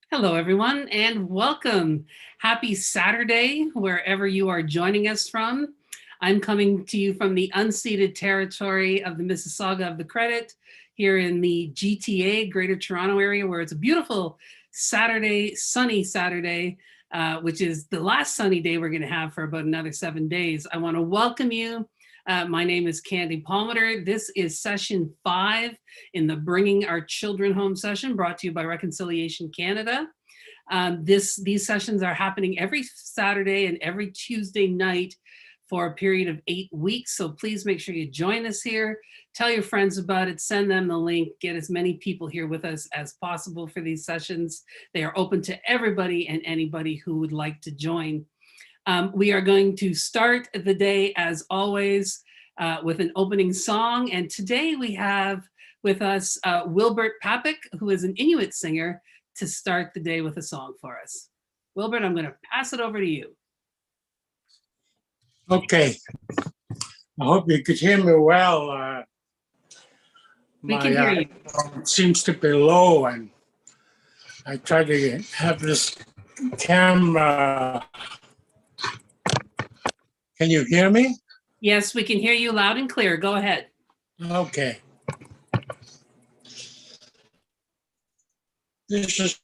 Hello, everyone, and welcome. Happy Saturday, wherever you are joining us from. I'm coming to you from the unceded territory of the Mississauga of the Credit here in the GTA, Greater Toronto Area, where it's a beautiful Saturday, sunny Saturday, which is the last sunny day we're going to have for about another 7 days. I want to welcome you. My name is Candy Palmater. This is session 5 in the Bringing Our Children Home session brought to you by Reconciliation Canada. These sessions are happening every Saturday and every Tuesday night for a period of 8 weeks. So please make sure you join us here. Tell your friends about it, send them the link, get as many people here with us as possible for these sessions. They are open to everybody and anybody who would like to join. We are going to start the day, as always, with an opening song. And today we have with us Wilbert Papik, who is an Inuit singer, to start the day with a song for us. Wilbert, I'm going to pass it over to you. Okay. I hope you could hear me well. We can hear you. It seems to be low, and I try to have this camera. Can you hear me? Yes, we can hear you loud and clear. Go ahead. Okay. This is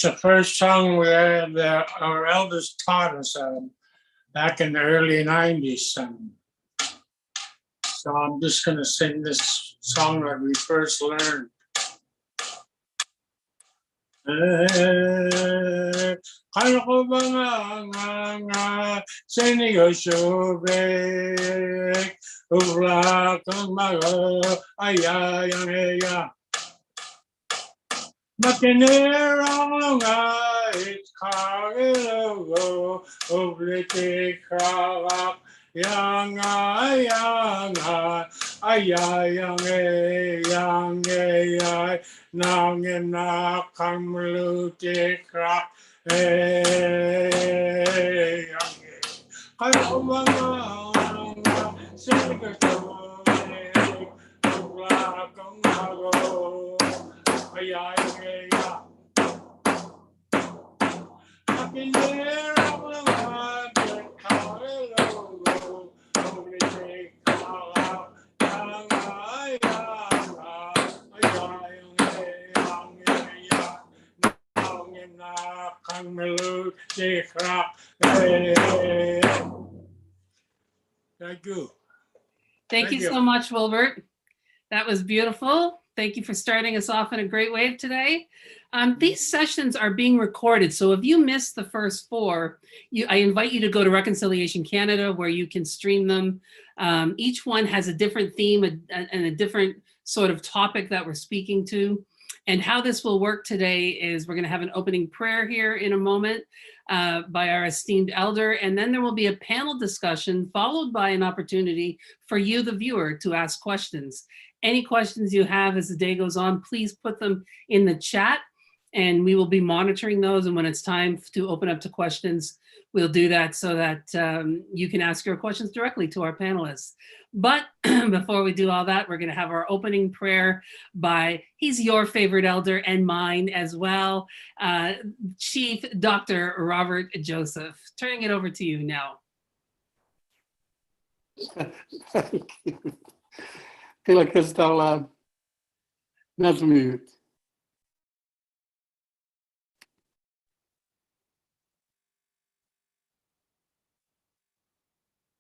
the first song our elders taught us back in the early 90s. So I'm just going to sing this song that we first learned. Kala ko ba nga sinigosubik ula kang mago ayayang heya makinirang nga itkagilogo ublitik kawak yanga ayayang eyang nangin na kamlutik krak eyang kaya umanga sinigosubik ula kang mago ayayang eyang makinirang nga itkagilogo ublitik kawak Thank you. Thank you so much, Wilbert. That was beautiful. Thank you for starting us off in a great way today. These sessions are being recorded, so if you missed the first 4, I invite you to go to Reconciliation Canada where you can stream them. Each one has a different theme and a different sort of topic that we're speaking to. And how this will work today is we're going to have an opening prayer here in a moment by our esteemed elder, and then there will be a panel discussion followed by an opportunity for you, the viewer, to ask questions. Any questions you have as the day goes on, please put them in the chat and we will be monitoring those. And when it's time to open up to questions, we'll do that so that you can ask your questions directly to our panelists. But before we do all that, we're going to have our opening prayer by, he's your favorite elder and mine as well, Chief Dr. Robert Joseph. Turning it over to you now. Thank you. Tila Kastala Nazmut.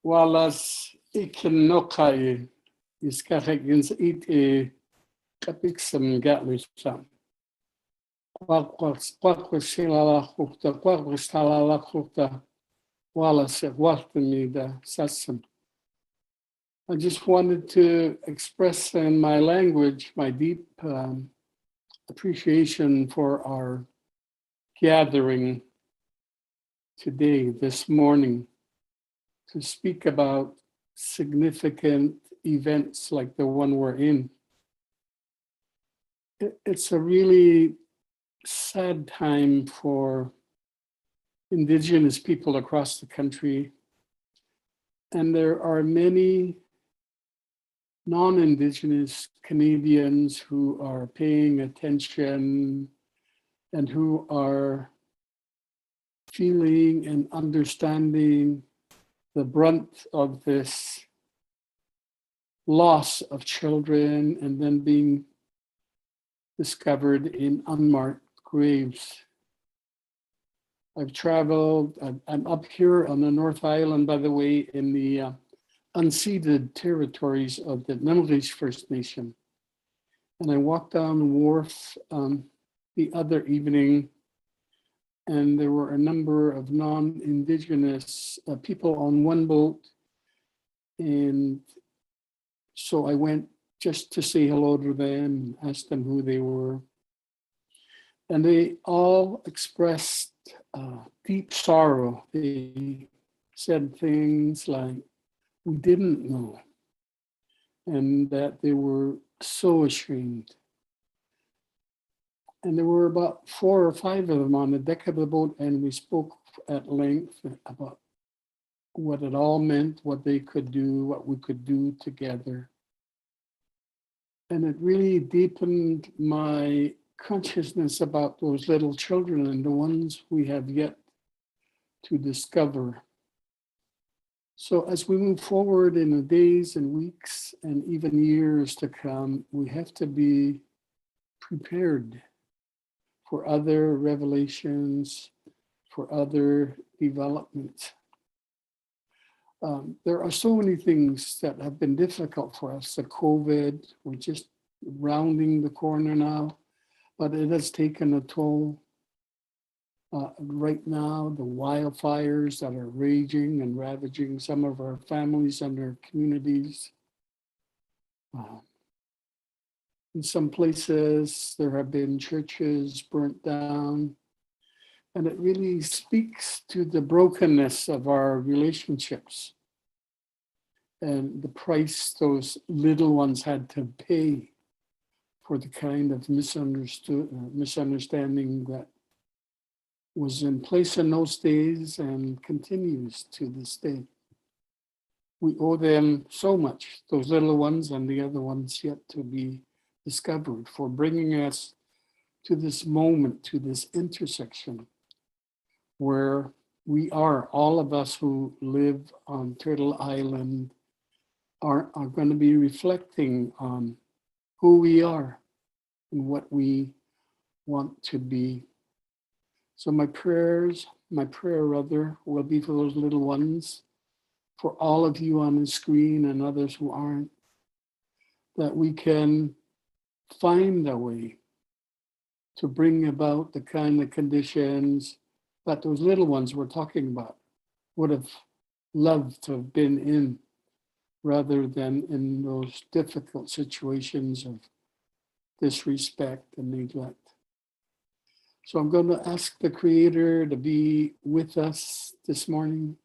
Walas ikinokai iskahegins it a kapixam gatlisam. Quaquashilala hukta, quaquistalala hukta, walas at Waltamida Sassam. I just wanted to express in my language my deep appreciation for our gathering today, this morning, to speak about significant events like the one we're in. It's a really sad time for Indigenous people across the country. And there are many non-Indigenous Canadians who are paying attention and who are feeling and understanding the brunt of this loss of children and then being discovered in unmarked graves. I've traveled, I'm up here on the North Island, by the way, in the unceded territories of the Nemrish First Nation. And I walked down the wharf the other evening, and there were a number of non-Indigenous people on one boat. And so I went just to say hello to them, asked them who they were. And they all expressed deep sorrow. They said things like, we didn't know, and that they were so ashamed. And there were about 4 or 5 of them on the deck of the boat, and we spoke at length about what it all meant, what they could do, what we could do together. And it really deepened my consciousness about those little children and the ones we have yet to discover. So as we move forward in the days and weeks and even years to come, we have to be prepared for other revelations, for other developments. There are so many things that have been difficult for us. The COVID, we're just rounding the corner now, but it has taken a toll. Right now, the wildfires that are raging and ravaging some of our families and our communities. In some places, there have been churches burnt down, and it really speaks to the brokenness of our relationships and the price those little ones had to pay for the kind of misunderstanding that was in place in those days and continues to this day. We owe them so much, those little ones and the other ones yet to be discovered, for bringing us to this moment, to this intersection where we are, all of us who live on Turtle Island are going to be reflecting on who we are and what we want to be. So my prayer rather, will be for those little ones, for all of you on the screen and others who aren't, that we can find a way to bring about the kind of conditions that those little ones we're talking about would have loved to have been in, rather than in those difficult situations of disrespect and neglect. So I'm going to ask the Creator to be with us this morning,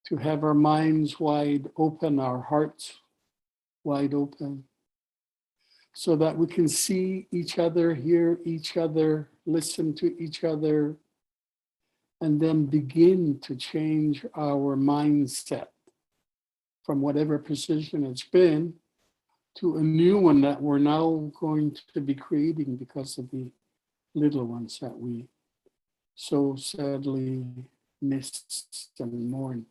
to have our minds wide open, our hearts wide open, so that we can see each other, hear each other, listen to each other, and then begin to change our mindset from whatever position it's been to a new one that we're now going to be creating because of the little ones that we so sadly miss and mourn.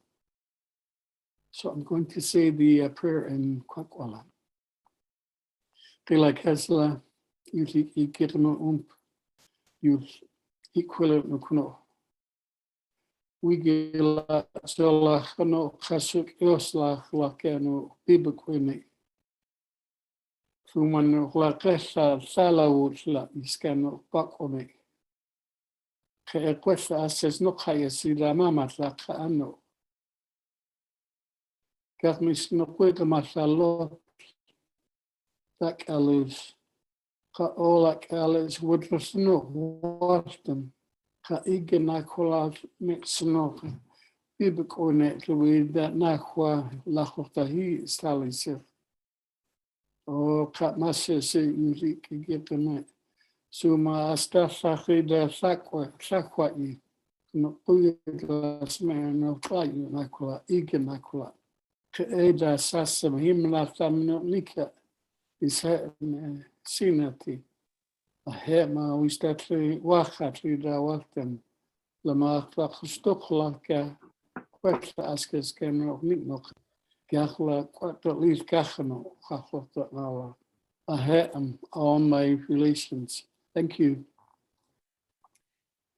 So I'm going to say the prayer in Kwakwala. Tila Kesla, Yulik Ikirno Yul Equal no Kuno. We get la Solachano Kasuk Yoslach Lakano Bibukwini. Suman Lakesa Salawut la Iskano Bakone. Questa says no Hayasi la Mama la Kano. Gatmis no Quita Masalo. Like Alice. Ka Olak Alice Woodruff no Waston. Ka Iganakola Mixno. Bibukone with that Nakwa Lachotahi Stalisif. O Katmasa se Yulik Gitame. Suma Astafahida Sakwai. No Puyas man no Fayu Nakula, Iganakula. Kaeda Sassam Himla Tamno Nika is Sinati. Ahema wistatli wakatli da waktem. Lama klakustokla ka kwetla askes kenro mitnok. Gachla kwetla lis gachano gachlota nala. Ahem on my relations. Thank you.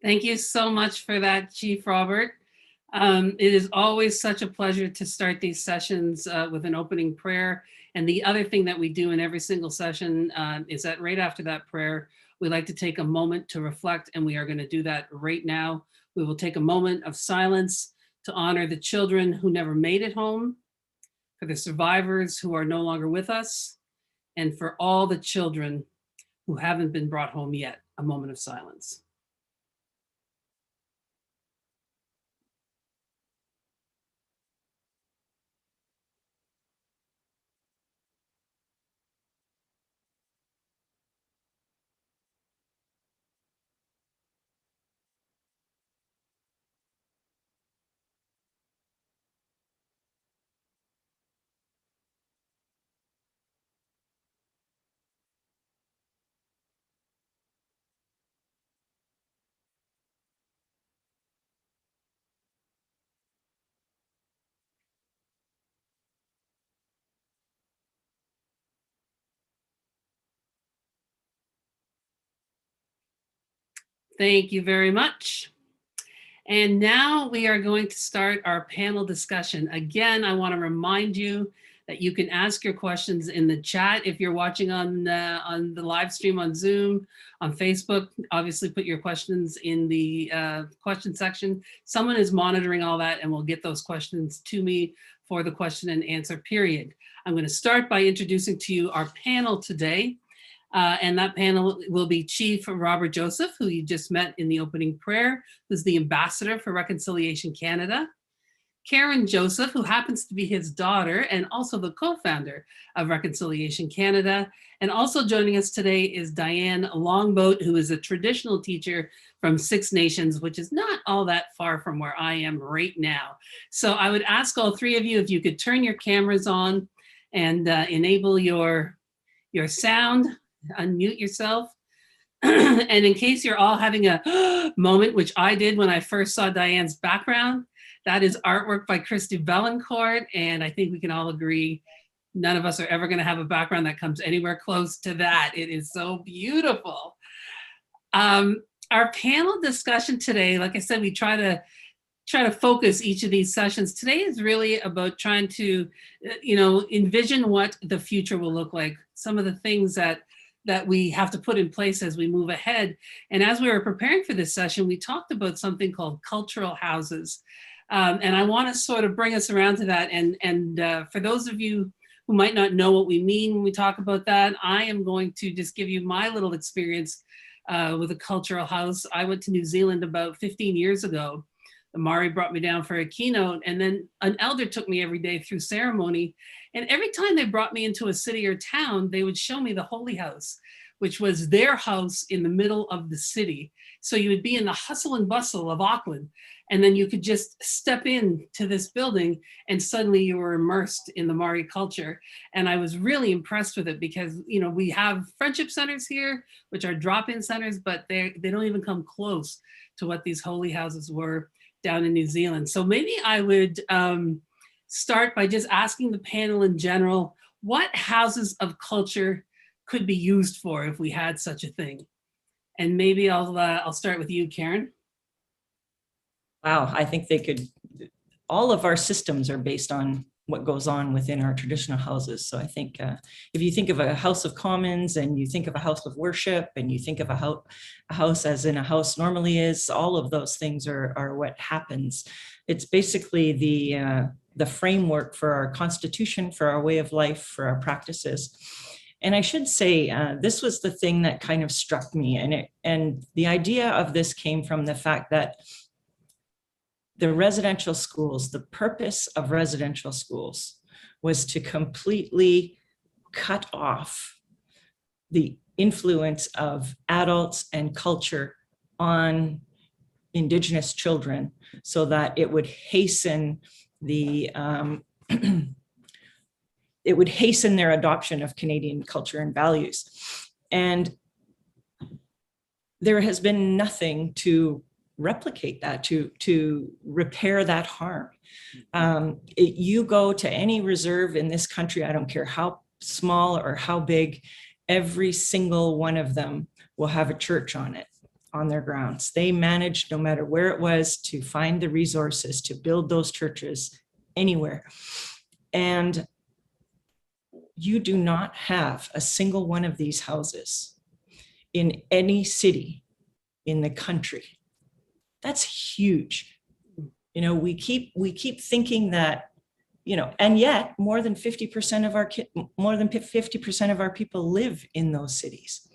Thank you so much for that, Chief Robert. It is always such a pleasure to start these sessions with an opening prayer. And the other thing that we do in every single session is that right after that prayer, we like to take a moment to reflect, and we are going to do that right now. We will take a moment of silence to honor the children who never made it home, for the survivors who are no longer with us, and for all the children who haven't been brought home yet. A moment of silence. Thank you very much. And now we are going to start our panel discussion. Again, I want to remind you that you can ask your questions in the chat. If you're watching on the live stream on Zoom, on Facebook, obviously put your questions in the question section. Someone is monitoring all that and will get those questions to me for the question and answer period. I'm going to start by introducing to you our panel today. And that panel will be Chief Robert Joseph, who you just met in the opening prayer, who's the ambassador for Reconciliation Canada. Karen Joseph, who happens to be his daughter and also the co-founder of Reconciliation Canada. And also joining us today is Diane Longboat, who is a traditional teacher from Six Nations, which is not all that far from where I am right now. So I would ask all three of you if you could turn your cameras on and enable your sound. Unmute yourself. And in case you're all having a moment, which I did when I first saw Diane's background, that is artwork by Christy Bellencourt. And I think we can all agree, none of us are ever going to have a background that comes anywhere close to that. It is so beautiful. Our panel discussion today, like I said, we try to focus each of these sessions. Today is really about trying to, envision what the future will look like. Some of the things that we have to put in place as we move ahead. And as we were preparing for this session, we talked about something called cultural houses. And I want to sort of bring us around to that. And for those of you who might not know what we mean when we talk about that, I am going to just give you my little experience with a cultural house. I went to New Zealand about 15 years ago. The Maori brought me down for a keynote, and then an elder took me every day through ceremony. And every time they brought me into a city or town, they would show me the Holy House, which was their house in the middle of the city. So you would be in the hustle and bustle of Auckland, and then you could just step into this building and suddenly you were immersed in the Maori culture. And I was really impressed with it because, we have friendship centers here, which are drop-in centers, but they don't even come close to what these holy houses were down in New Zealand. So maybe I would start by just asking the panel in general, what houses of culture could be used for if we had such a thing? And maybe I'll start with you, Karen. Wow, I think they could, all of our systems are based on what goes on within our traditional houses. So I think if you think of a House of Commons and you think of a house of worship and you think of a house as in a house normally is, all of those things are what happens. It's basically the framework for our constitution, for our way of life, for our practices. And I should say, this was the thing that kind of struck me. And the idea of this came from the fact that the residential schools, the purpose of residential schools was to completely cut off the influence of adults and culture on Indigenous children so that it would hasten it would hasten their adoption of Canadian culture and values. And there has been nothing to replicate that, to repair that harm. You go to any reserve in this country, I don't care how small or how big, every single one of them will have a church on it, on their grounds. They managed, no matter where it was, to find the resources to build those churches anywhere. And you do not have a single one of these houses in any city in the country. That's huge. You know, we keep thinking that, you know, and yet more than 50% of our people live in those cities.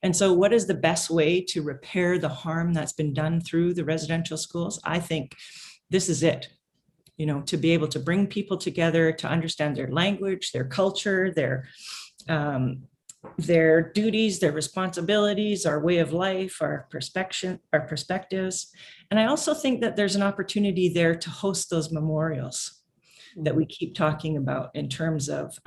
And so what is the best way to repair the harm that's been done through the residential schools? I think this is it. You know, to be able to bring people together, to understand their language, their culture, their duties, their responsibilities, our way of life, our perspectives. And I also think that there's an opportunity there to host those memorials that we keep talking about in terms of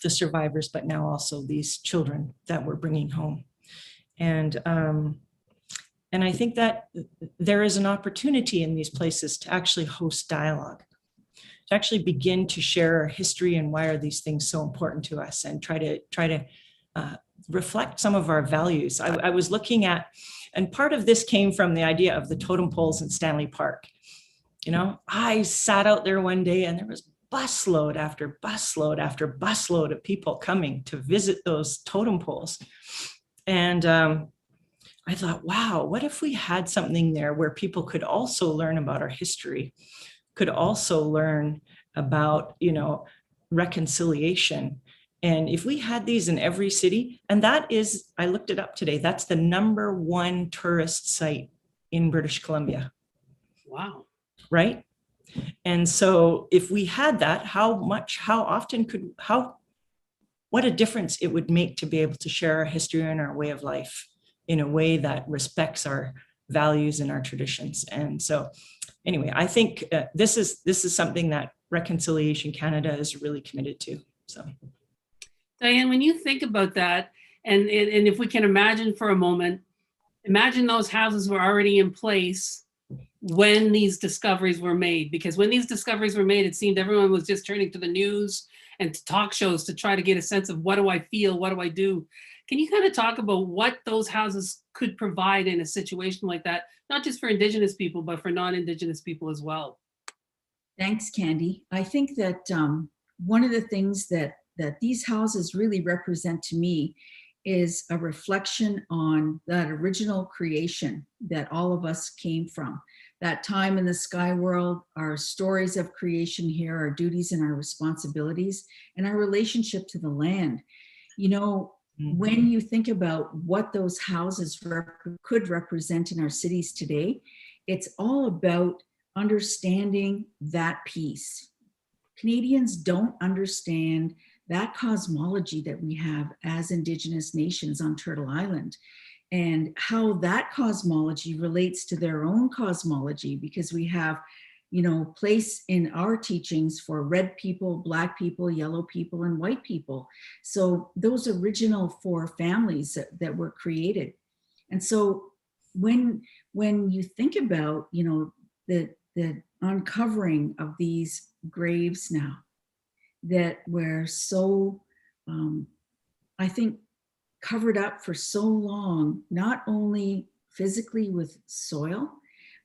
the survivors, but now also these children that we're bringing home. And I think that there is an opportunity in these places to actually host dialogue, to actually begin to share our history and why are these things so important to us, and try to reflect some of our values. I was looking at, and part of this came from the idea of the totem poles in Stanley Park. You know, I sat out there one day and there was busload after busload after busload of people coming to visit those totem poles. And I thought, wow, what if we had something there where people could also learn about our history, could also learn about, you know, reconciliation. And if we had these in every city, and that is, I looked it up today, that's the #1 tourist site in British Columbia. Wow. Right? And so if we had that, what a difference it would make to be able to share our history and our way of life in a way that respects our values and our traditions. And so anyway, I think this is something that Reconciliation Canada is really committed to. So Diane, when you think about that, and if we can imagine for a moment, imagine those houses were already in place when these discoveries were made. Because when these discoveries were made, it seemed everyone was just turning to the news and to talk shows to try to get a sense of what do I feel, what do I do? Can you kind of talk about what those houses could provide in a situation like that, not just for Indigenous people, but for non-Indigenous people as well? Thanks, Candy. I think that one of the things that these houses really represent to me is a reflection on that original creation that all of us came from. That time in the sky world, our stories of creation here, our duties and our responsibilities, and our relationship to the land. You know, when you think about what those houses could represent in our cities today, it's all about understanding that piece. Canadians don't understand that cosmology that we have as Indigenous nations on Turtle Island, and how that cosmology relates to their own cosmology, because we have, you know, place in our teachings for red people, black people, yellow people, and white people. So those original 4 families that were created. And so when you think about, you know, the uncovering of these graves now that were so, I think, covered up for so long, not only physically with soil,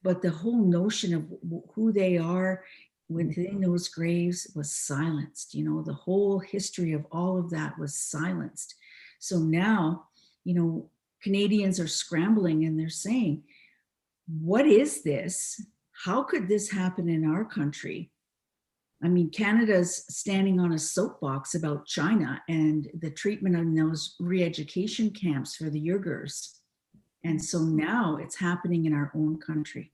but the whole notion of who they are within those graves was silenced. You know, the whole history of all of that was silenced. So now, you know, Canadians are scrambling and they're saying, what is this? How could this happen in our country? I mean, Canada's standing on a soapbox about China and the treatment in those re-education camps for the Uyghurs. And so now it's happening in our own country.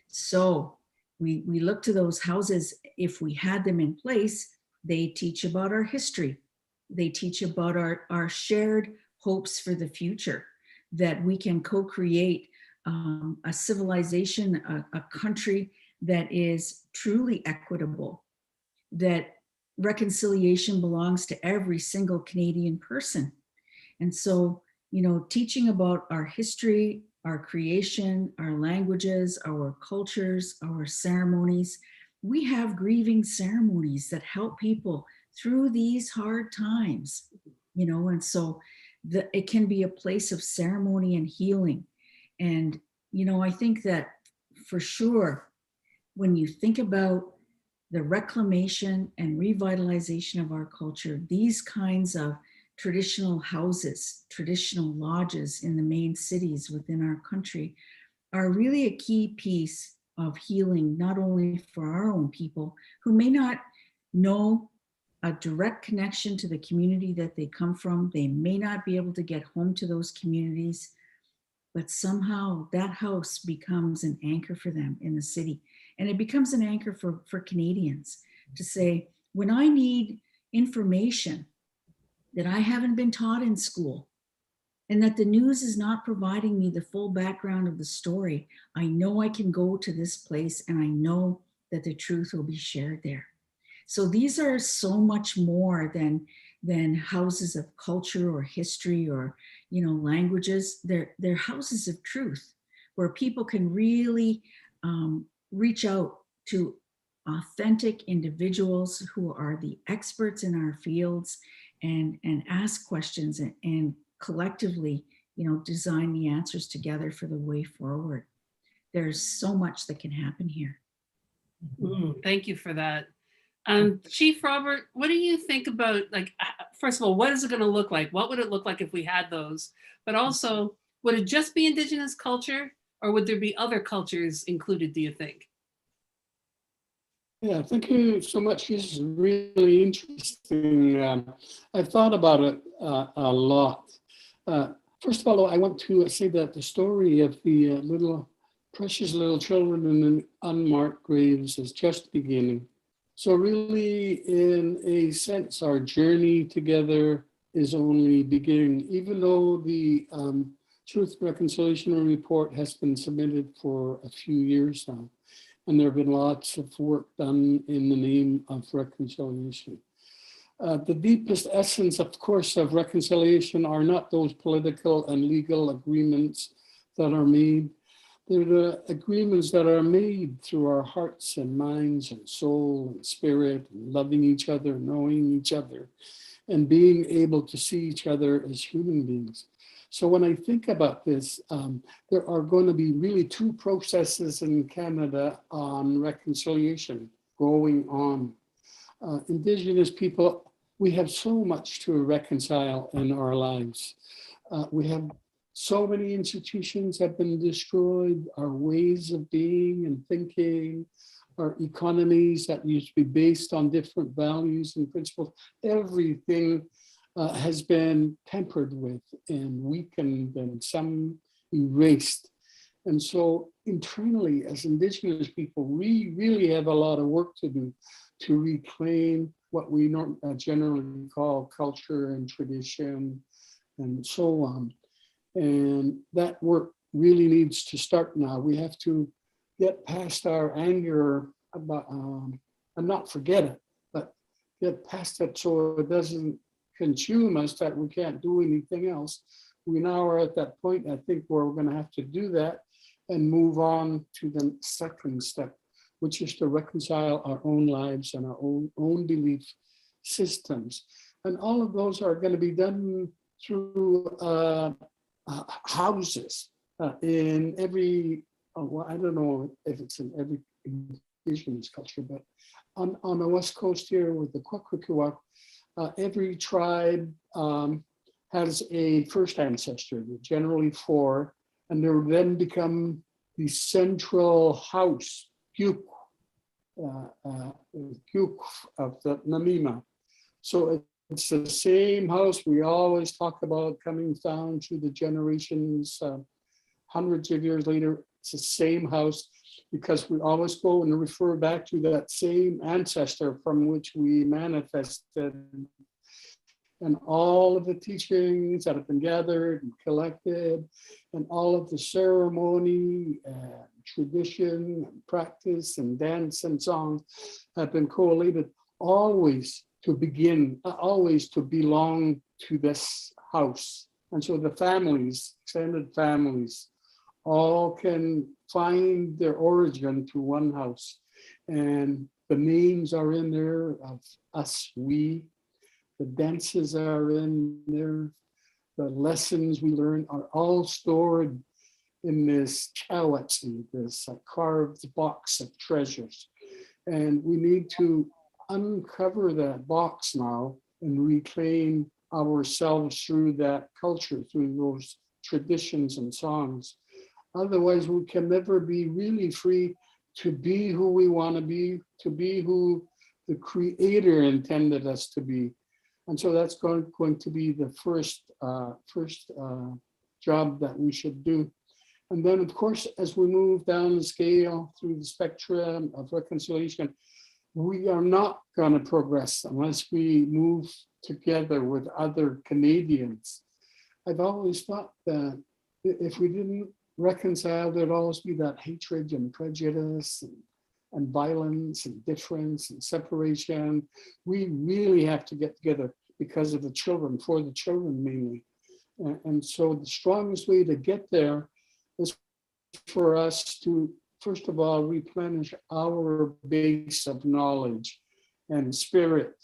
So we look to those houses. If we had them in place, they teach about our history. They teach about our shared hopes for the future, that we can co-create a civilization, a country that is truly equitable, that reconciliation belongs to every single Canadian person. And so teaching about our history, our creation, our languages, our cultures, our ceremonies. We have grieving ceremonies that help people through these hard times, and so it can be a place of ceremony and healing. And, I think that for sure, when you think about the reclamation and revitalization of our culture, these kinds of traditional houses, traditional lodges in the main cities within our country are really a key piece of healing, not only for our own people who may not know a direct connection to the community that they come from. They may not be able to get home to those communities, but somehow that house becomes an anchor for them in the city. And it becomes an anchor for Canadians to say, when I need information that I haven't been taught in school, and that the news is not providing me the full background of the story, I know I can go to this place and I know that the truth will be shared there. So these are so much more than houses of culture or history or languages. They're houses of truth where people can really reach out to authentic individuals who are the experts in our fields and ask questions and collectively, design the answers together for the way forward. There's so much that can happen here. Thank you for that. Chief Robert, what do you think about, first of all, what is it going to look like? What would it look like if we had those? But also, would it just be Indigenous culture, or would there be other cultures included, do you think? Yeah, thank you so much. This is really interesting. I've thought about it a lot. First of all, I want to say that the story of the precious little children in the unmarked graves is just beginning. So really, in a sense, our journey together is only beginning, even though the Truth and Reconciliation Report has been submitted for a few years now. And there have been lots of work done in the name of reconciliation. The deepest essence, of course, of reconciliation are not those political and legal agreements that are made. They're the agreements that are made through our hearts and minds and soul and spirit, and loving each other, knowing each other, and being able to see each other as human beings. So when I think about this, there are going to be really two processes in Canada on reconciliation going on. Indigenous people, we have so much to reconcile in our lives. We have so many institutions have been destroyed, our ways of being and thinking, our economies that used to be based on different values and principles, everything has been tampered with and weakened and some erased. And so internally, as Indigenous people, we really have a lot of work to do to reclaim what we generally call culture and tradition and so on. And that work really needs to start now. We have to get past our anger about, and not forget it, but get past it so it doesn't consume us that we can't do anything else. We now are at that point, I think, where we're going to have to do that and move on to the second step, which is to reconcile our own lives and our own belief systems. And all of those are going to be done through houses in every, well, I don't know if it's in every Indigenous culture, but on the West Coast here with the Kwakwaka'wakw, every tribe has a first ancestor, generally 4, and they then become the central house, Gyuk of the Namima. So it's the same house we always talk about coming down through the generations, hundreds of years later. It's the same house because we always go and refer back to that same ancestor from which we manifested. And all of the teachings that have been gathered and collected, and all of the ceremony and tradition and practice and dance and song have been collated always to begin, always to belong to this house And so the families, extended families, all can find their origin to one house. And the names are in there of us, we. The dances are in there. The lessons we learn are all stored in this chawatsi, this carved box of treasures. And we need to uncover that box now and reclaim ourselves through that culture, through those traditions and songs. Otherwise, we can never be really free to be who we want to be who the Creator intended us to be. And so that's going to be the first job that we should do. And then, of course, as we move down the scale through the spectrum of reconciliation, we are not going to progress unless we move together with other Canadians. I've always thought that if we didn't reconcile, there'd always be that hatred and prejudice and violence and difference and separation. We really have to get together because of the children, for the children mainly. And so the strongest way to get there is for us to, first of all, replenish our base of knowledge and spirit.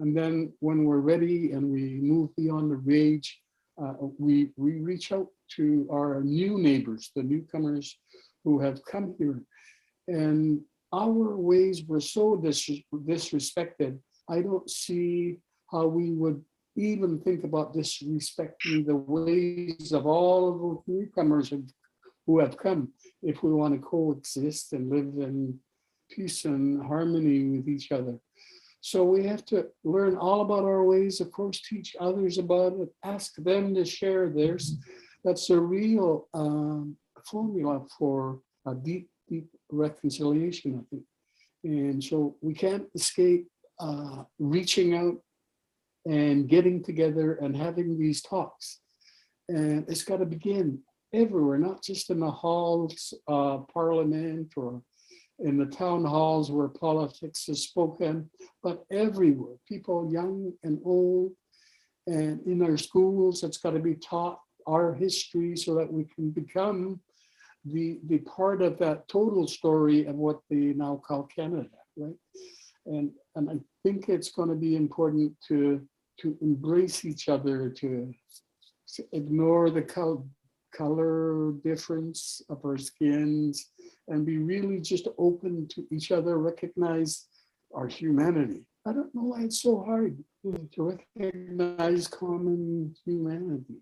And then when we're ready and we move beyond the rage, we reach out to our new neighbors, the newcomers who have come here. And our ways were so disrespected. I don't see how we would even think about disrespecting the ways of all of those newcomers who have come, if we want to coexist and live in peace and harmony with each other. So we have to learn all about our ways, of course, teach others about it, ask them to share theirs. That's a real formula for a deep, deep reconciliation, I think. And so we can't escape reaching out and getting together and having these talks. And it's got to begin everywhere, not just in the halls of Parliament or in the town halls where politics is spoken, but everywhere, people young and old, and in our schools, it's got to be taught our history so that we can become the part of that total story of what they now call Canada, right? And I think it's going to be important to embrace each other, to ignore the color difference of our skins, and be really just open to each other, recognize our humanity. I don't know why it's so hard to recognize common humanity,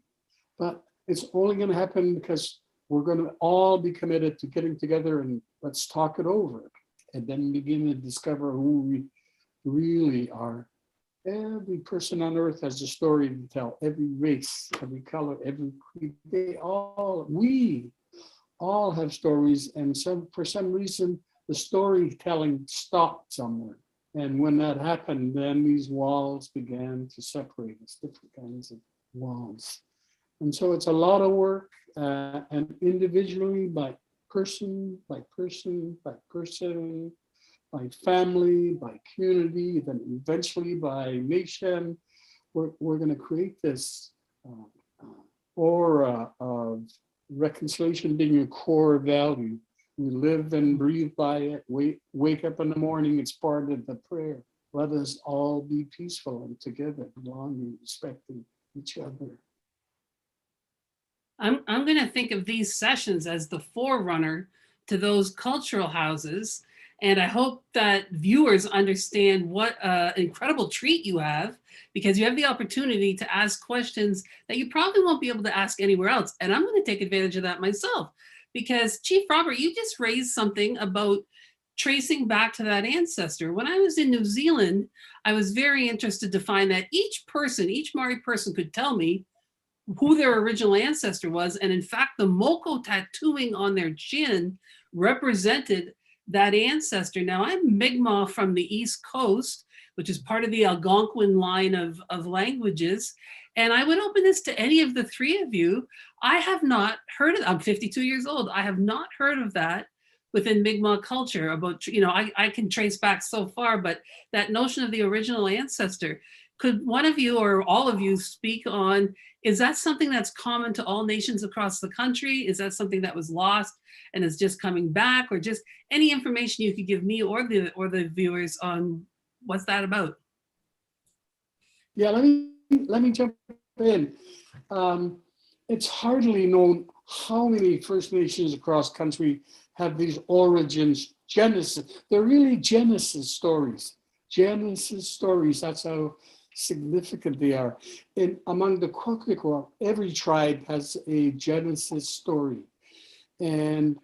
but it's only going to happen because we're going to all be committed to getting together and let's talk it over and then begin to discover who we really are. Every person on earth has a story to tell, every race, every color, every creed, we all have stories, and for some reason, the storytelling stopped somewhere. And when that happened, then these walls began to separate us, different kinds of walls. And so it's a lot of work, and individually, by person, by person, by person, by family, by community, then eventually by nation, we're going to create this aura of reconciliation being a core value. We live and breathe by it. Wake up in the morning, it's part of the prayer. Let us all be peaceful and together, belonging, respecting each other. I'm going to think of these sessions as the forerunner to those cultural houses. And I hope that viewers understand what an incredible treat you have, because you have the opportunity to ask questions that you probably won't be able to ask anywhere else. And I'm going to take advantage of that myself, because Chief Robert, you just raised something about tracing back to that ancestor. When I was in New Zealand, I was very interested to find that each Maori person could tell me who their original ancestor was. And in fact, the moko tattooing on their chin represented that ancestor. Now, I'm Mi'kmaq from the East Coast, which is part of the Algonquin line of languages. And I would open this to any of the three of you. I have not heard of, I'm 52 years old. I have not heard of that within Mi'kmaq culture about, I can trace back so far, but that notion of the original ancestor. Could one of you or all of you speak on, is that something that's common to all nations across the country? Is that something that was lost and is just coming back, or just any information you could give me or the viewers on what's that about? Yeah, let me jump in. It's hardly known how many First Nations across country have these origins, genesis. They're really genesis stories. Genesis stories, that's how significant they are. Among the Kwekwe, every tribe has a genesis story. And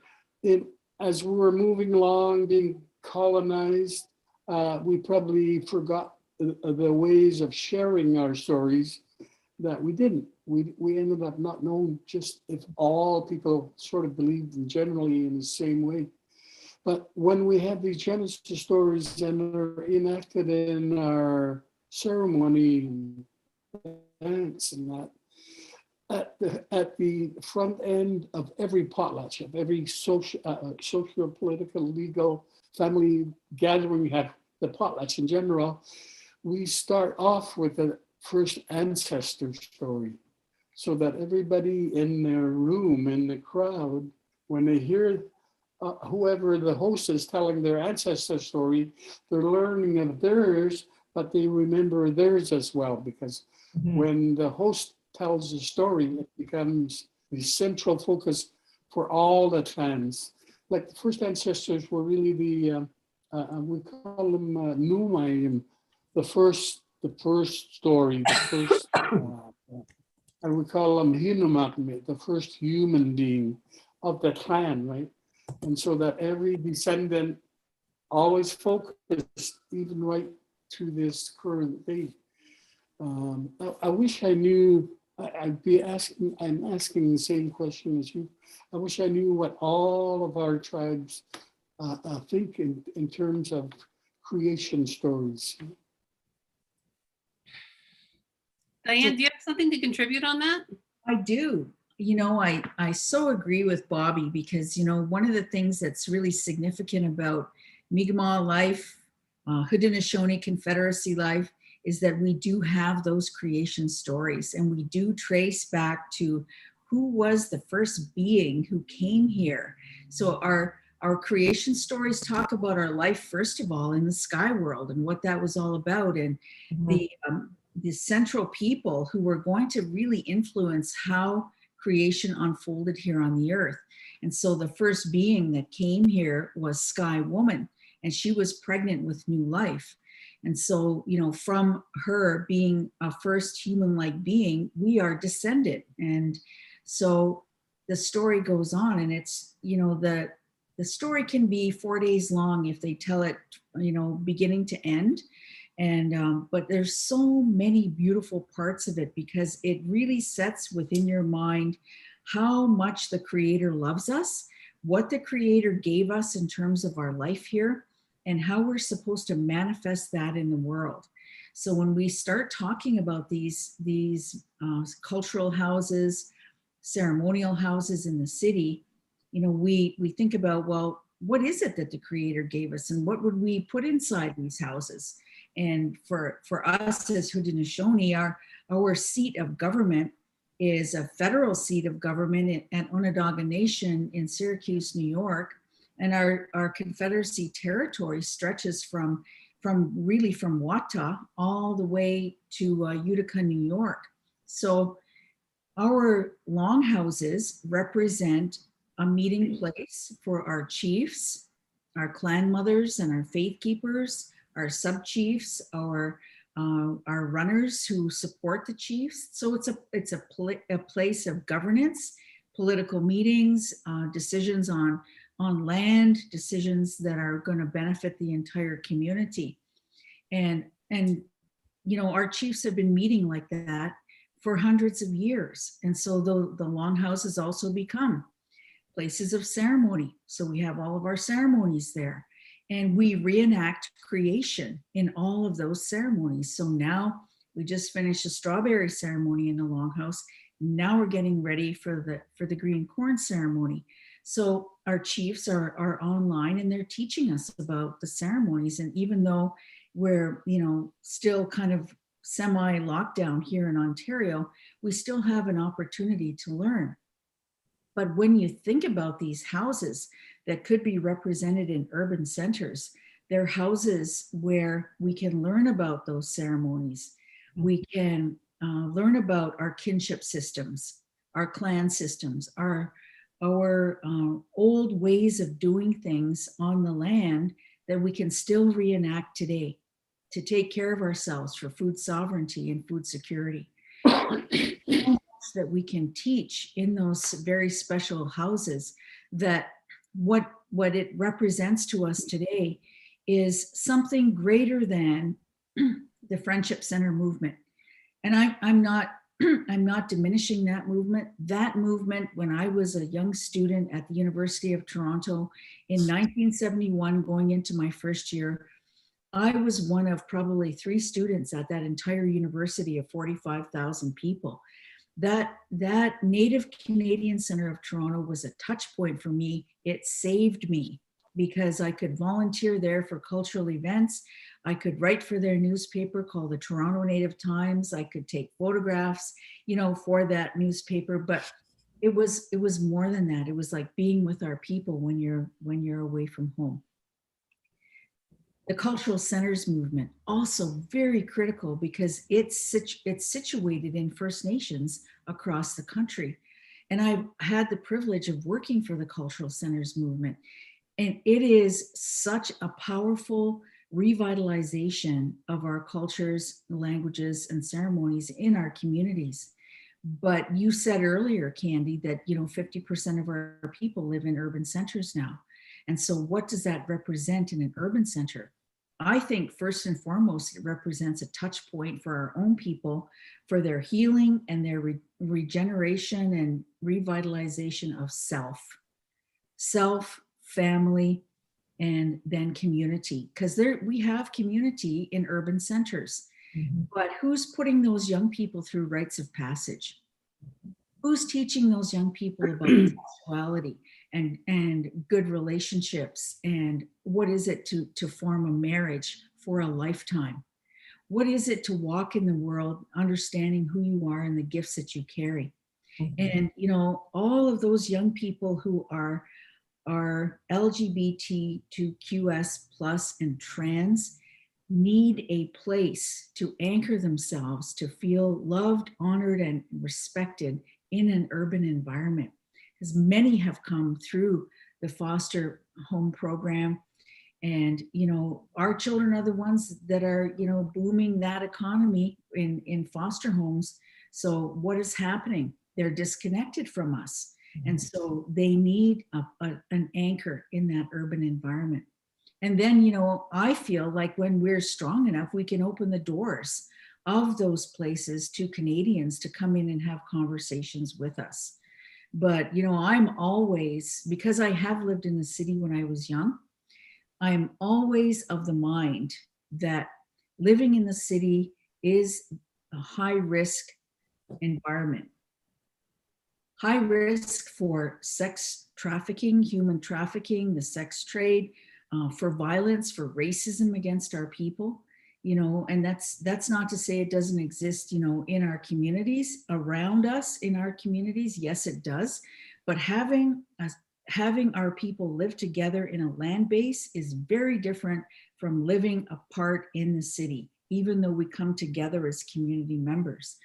as we were moving along, being colonized, we probably forgot the ways of sharing our stories that we didn't. We ended up not knowing just if all people sort of believed in generally in the same way. But when we have these Genesis stories and they're enacted in our ceremony and dance and that, at the front end of every potlatch, of every social, political, legal, family gathering we have, the potlatch in general, we start off with the first ancestor story, so that everybody in their room, in the crowd, when they hear whoever the host is telling their ancestor story, they're learning of theirs, but they remember theirs as well, because when the host tells the story, it becomes the central focus for all the clans. Like the first ancestors were really the, we call them Numayim, the first story, the first, and we call them Hinumakmi, the first human being of the clan, right? And so that every descendant always focused, even right to this current day. I wish I knew, I'm asking the same question as you. I wish I knew what all of our tribes think in terms of creation stories. Diane, do you have something to contribute on that? I do. You know, I so agree with Bobby, because, you know, one of the things that's really significant about Mi'kmaq life, Haudenosaunee Confederacy life, is that we do have those creation stories, and we do trace back to who was the first being who came here. So our creation stories talk about our life, first of all, in the sky world and what that was all about, and the central people who were going to really influence how creation unfolded here on the earth. And so the first being that came here was Sky Woman, and she was pregnant with new life. And so, you know, from her being a first human-like being, we are descended. And so the story goes on, and it's, you know, the story can be 4 days long if they tell it, you know, beginning to end. And but there's so many beautiful parts of it, because it really sets within your mind how much the Creator loves us, what the Creator gave us in terms of our life here, and how we're supposed to manifest that in the world. So when we start talking about these cultural houses, ceremonial houses in the city, you know, we think about, well, what is it that the Creator gave us, and what would we put inside these houses? And for us as Haudenosaunee, our seat of government is a federal seat of government at Onondaga Nation in Syracuse, New York. And our Confederacy territory stretches from Wata all the way to Utica, New York. So our longhouses represent a meeting place for our chiefs, our clan mothers and our faith keepers, our sub-chiefs, our runners who support the chiefs. So it's a place of governance, political meetings, decisions on land, decisions that are going to benefit the entire community. And you know, our chiefs have been meeting like that for hundreds of years. And so the longhouses also become places of ceremony. So we have all of our ceremonies there. And we reenact creation in all of those ceremonies. So now we just finished a strawberry ceremony in the Longhouse. Now we're getting ready for the green corn ceremony. So our chiefs are online, and they're teaching us about the ceremonies. And even though we're, you know, still kind of semi-lockdown here in Ontario, we still have an opportunity to learn. But when you think about these houses that could be represented in urban centers, they're houses where we can learn about those ceremonies. We can learn about our kinship systems, our clan systems, our old ways of doing things on the land that we can still reenact today to take care of ourselves for food sovereignty and food security. That we can teach in those very special houses, that what it represents to us today is something greater than the Friendship Center movement. And I'm not diminishing that movement. That movement, when I was a young student at the University of Toronto in 1971, going into my first year, I was one of probably 3 students at that entire university of 45,000 people. That Native Canadian Center of Toronto was a touch point for me. It saved me because I could volunteer there for cultural events. I could write for their newspaper called the Toronto Native Times. I could take photographs, for that newspaper. But it was more than that. It was like being with our people when you're away from home. The cultural centers movement, also very critical because it's situated in First Nations across the country. And I've had the privilege of working for the cultural centers movement. And it is such a powerful revitalization of our cultures, languages, and ceremonies in our communities. But you said earlier, Candy, that 50% of our people live in urban centers now. And so what does that represent in an urban center? I think first and foremost, it represents a touch point for our own people, for their healing and their regeneration and revitalization of self, family, and then community. Because we have community in urban centers, but who's putting those young people through rites of passage? Who's teaching those young people about sexuality and good relationships, and what is it to form a marriage for a lifetime? What is it to walk in the world understanding who you are and the gifts that you carry? And all of those young people who are LGBTQS plus and trans need a place to anchor themselves, to feel loved, honored, and respected in an urban environment. Because many have come through the foster home program. And, our children are the ones that are, booming that economy in foster homes. So what is happening? They're disconnected from us. And so they need an anchor in that urban environment. And then, I feel like when we're strong enough, we can open the doors of those places to Canadians to come in and have conversations with us. But, I'm always, because I have lived in the city when I was young, I'm always of the mind that living in the city is a high risk environment. High risk for sex trafficking, human trafficking, the sex trade, for violence, for racism against our people, and that's not to say it doesn't exist, in our communities, around us in our communities. Yes, it does. But having our people live together in a land base is very different from living apart in the city, even though we come together as community members.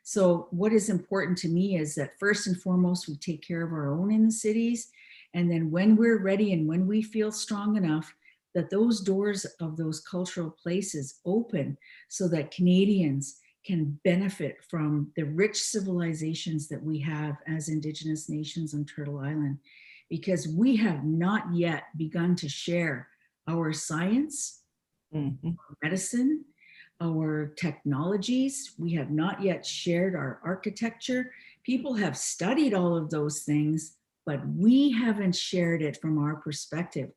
So what is important to me is that first and foremost, we take care of our own in the cities. And then when we're ready and when we feel strong enough, that those doors of those cultural places open so that Canadians can benefit from the rich civilizations that we have as Indigenous nations on Turtle Island, because we have not yet begun to share our science, our medicine, our technologies. We have not yet shared our architecture. People have studied all of those things, but we haven't shared it from our perspective.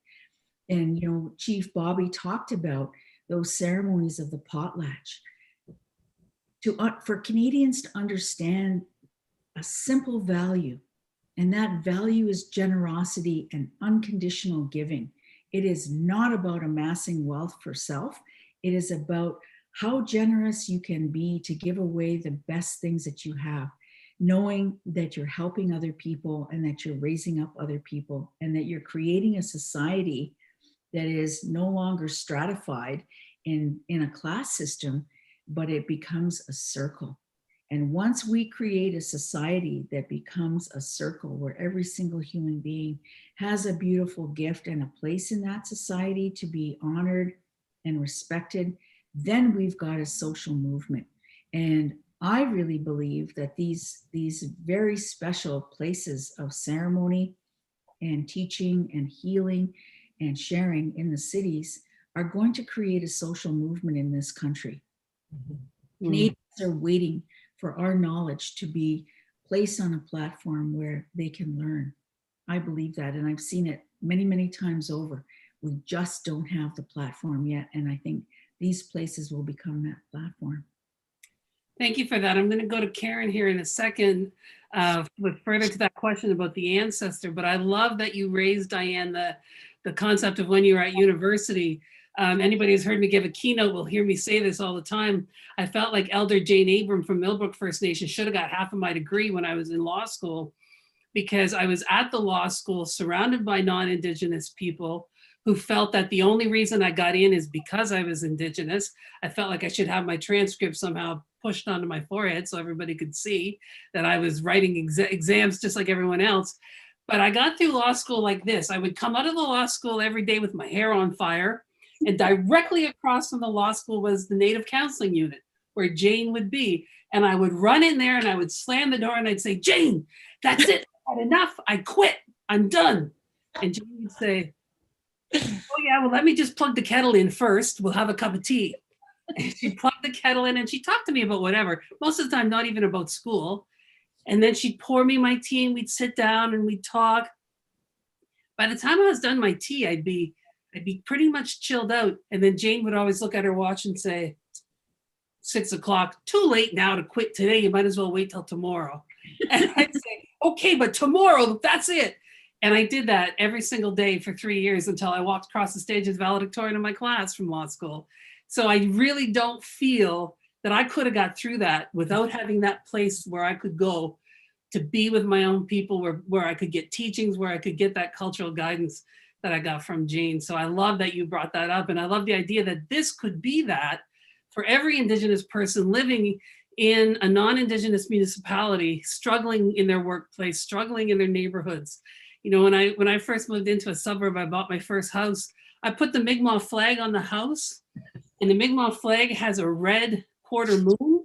And, Chief Bobby talked about those ceremonies of the potlatch. For Canadians to understand a simple value, and that value is generosity and unconditional giving. It is not about amassing wealth for self. It is about how generous you can be to give away the best things that you have, knowing that you're helping other people and that you're raising up other people and that you're creating a society that is no longer stratified in a class system, but it becomes a circle. And once we create a society that becomes a circle where every single human being has a beautiful gift and a place in that society to be honored and respected, then we've got a social movement. And I really believe that these very special places of ceremony and teaching and healing and sharing in the cities are going to create a social movement in this country. Canadians are waiting for our knowledge to be placed on a platform where they can learn. I believe that, and I've seen it many, many times over. We just don't have the platform yet, and I think these places will become that platform. Thank you for that. I'm going to go to Karen here in a second with further to that question about the ancestor, but I love that you raised, Diane, the concept of when you were at university. Anybody who's heard me give a keynote will hear me say this all the time. I felt like Elder Jane Abram from Millbrook First Nation should have got half of my degree when I was in law school, because I was at the law school surrounded by non-Indigenous people who felt that the only reason I got in is because I was Indigenous. I felt like I should have my transcript somehow pushed onto my forehead so everybody could see that I was writing exams just like everyone else. But I got through law school like this. I would come out of the law school every day with my hair on fire, and directly across from the law school was the Native Counseling Unit where Jane would be. And I would run in there and I would slam the door and I'd say, Jane, that's it, I've had enough, I quit, I'm done. And Jane would say, oh yeah, well, let me just plug the kettle in first, we'll have a cup of tea. And she'd plug the kettle in and she'd talk to me about whatever, most of the time not even about school. And then she'd pour me my tea and we'd sit down and we'd talk. By the time I was done my tea, I'd be pretty much chilled out. And then Jane would always look at her watch and say, 6 o'clock, too late now to quit today, you might as well wait till tomorrow. And I'd say, okay, but tomorrow, that's it. And I did that every single day for 3 years until I walked across the stage as valedictorian of my class from law school. So I really don't feel that I could have got through that without having that place where I could go to be with my own people, where I could get teachings, where I could get that cultural guidance that I got from Jane. So I love that you brought that up. And I love the idea that this could be that for every Indigenous person living in a non-Indigenous municipality, struggling in their workplace, struggling in their neighborhoods. You know, when I first moved into a suburb, I bought my first house. I put the Mi'kmaq flag on the house, and the Mi'kmaq flag has a red quarter moon.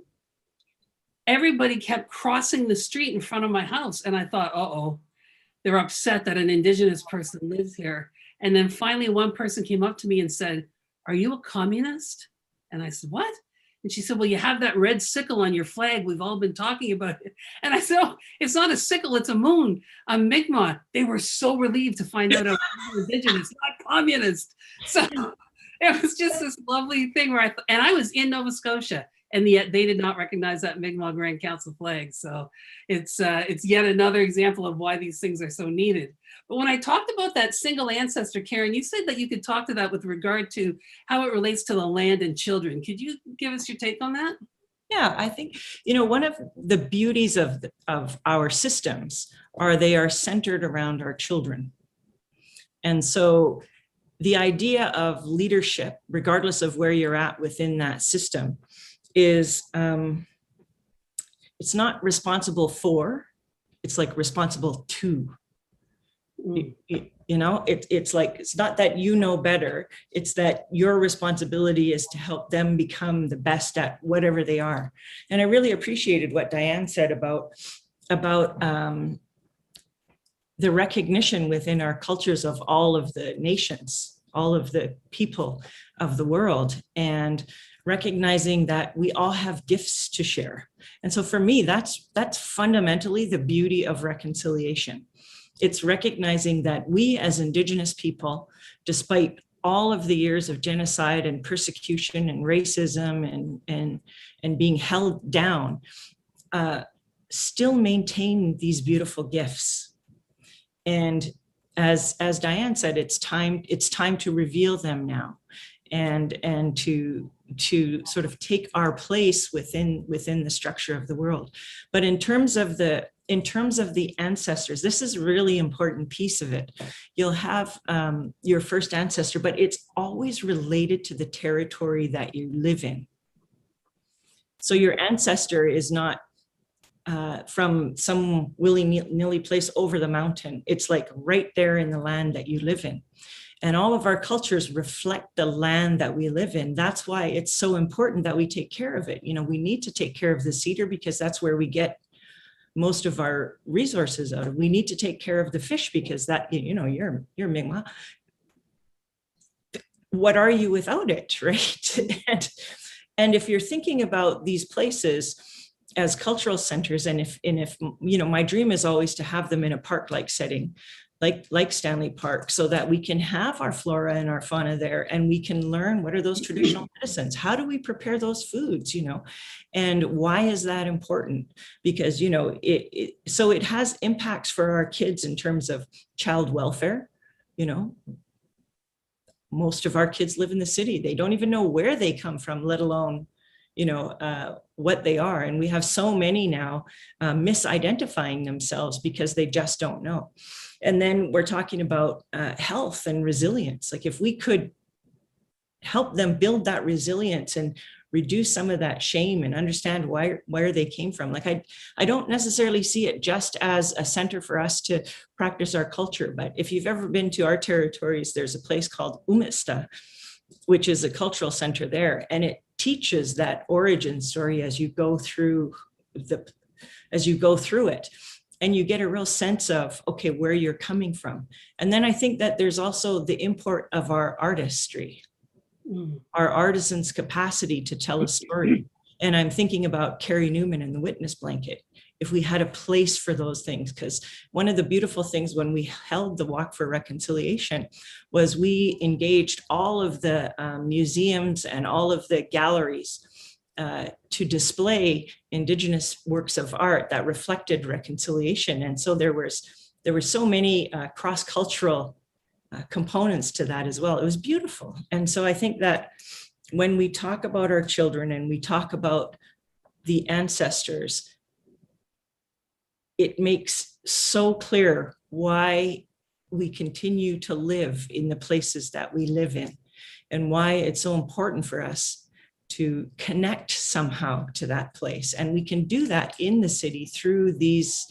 Everybody kept crossing the street in front of my house. And I thought, uh-oh, they're upset that an Indigenous person lives here. And then finally one person came up to me and said, are you a communist? And I said, what? And she said, well, you have that red sickle on your flag. We've all been talking about it. And I said, oh, it's not a sickle, it's a moon. I'm Mi'kmaq. They were so relieved to find out I was Indigenous, not communist. So it was just this lovely thing where I was in Nova Scotia, and yet they did not recognize that Mi'kmaq Grand Council flag. So it's yet another example of why these things are so needed. But when I talked about that single ancestor, Karen, you said that you could talk to that with regard to how it relates to the land and children. Could you give us your take on that? Yeah, I think, you know, one of the beauties of our systems are they are centered around our children. And so the idea of leadership, regardless of where you're at within that system, is it's not responsible for, it's like responsible to. You know, it's like, it's not that you know better, it's that your responsibility is to help them become the best at whatever they are. And I really appreciated what Diane said about the recognition within our cultures of all of the nations, all of the people of the world, and recognizing that we all have gifts to share. And so for me, that's fundamentally the beauty of reconciliation. It's recognizing that we as Indigenous people, despite all of the years of genocide and persecution and racism and being held down, still maintain these beautiful gifts. And as Diane said, it's time to reveal them now, and to to sort of take our place within the structure of the world. But in terms of the ancestors, this is a really important piece of it. You'll have your first ancestor, but it's always related to the territory that you live in. So your ancestor is not from some willy-nilly place over the mountain. It's like right there in the land that you live in. And all of our cultures reflect the land that we live in. That's why it's so important that we take care of it. You know, we need to take care of the cedar because that's where we get most of our resources out of. We need to take care of the fish because that, you know, you're Mi'kmaq. What are you without it, right? and if you're thinking about these places as cultural centers, and if you know, my dream is always to have them in a park-like setting, like Stanley Park, so that we can have our flora and our fauna there, and we can learn what are those traditional medicines, how do we prepare those foods, you know, and why is that important? Because, you know, so it has impacts for our kids in terms of child welfare. You know, most of our kids live in the city, they don't even know where they come from, let alone, you know, what they are. And we have so many now misidentifying themselves because they just don't know. And then we're talking about health and resilience. Like if we could help them build that resilience and reduce some of that shame and understand where they came from. Like I don't necessarily see it just as a center for us to practice our culture, but if you've ever been to our territories, there's a place called Umista, which is a cultural center there. And it teaches that origin story as you go through it. And you get a real sense of, okay, where you're coming from. And then I think that there's also the import of our artistry, our artisans' capacity to tell a story. And I'm thinking about Carrie Newman and the Witness Blanket. If we had a place for those things, because one of the beautiful things when we held the Walk for Reconciliation was we engaged all of the museums and all of the galleries to display Indigenous works of art that reflected reconciliation. And so there were so many cross-cultural components to that as well. It was beautiful. And so I think that when we talk about our children and we talk about the ancestors, it makes so clear why we continue to live in the places that we live in and why it's so important for us to connect somehow to that place. And we can do that in the city through these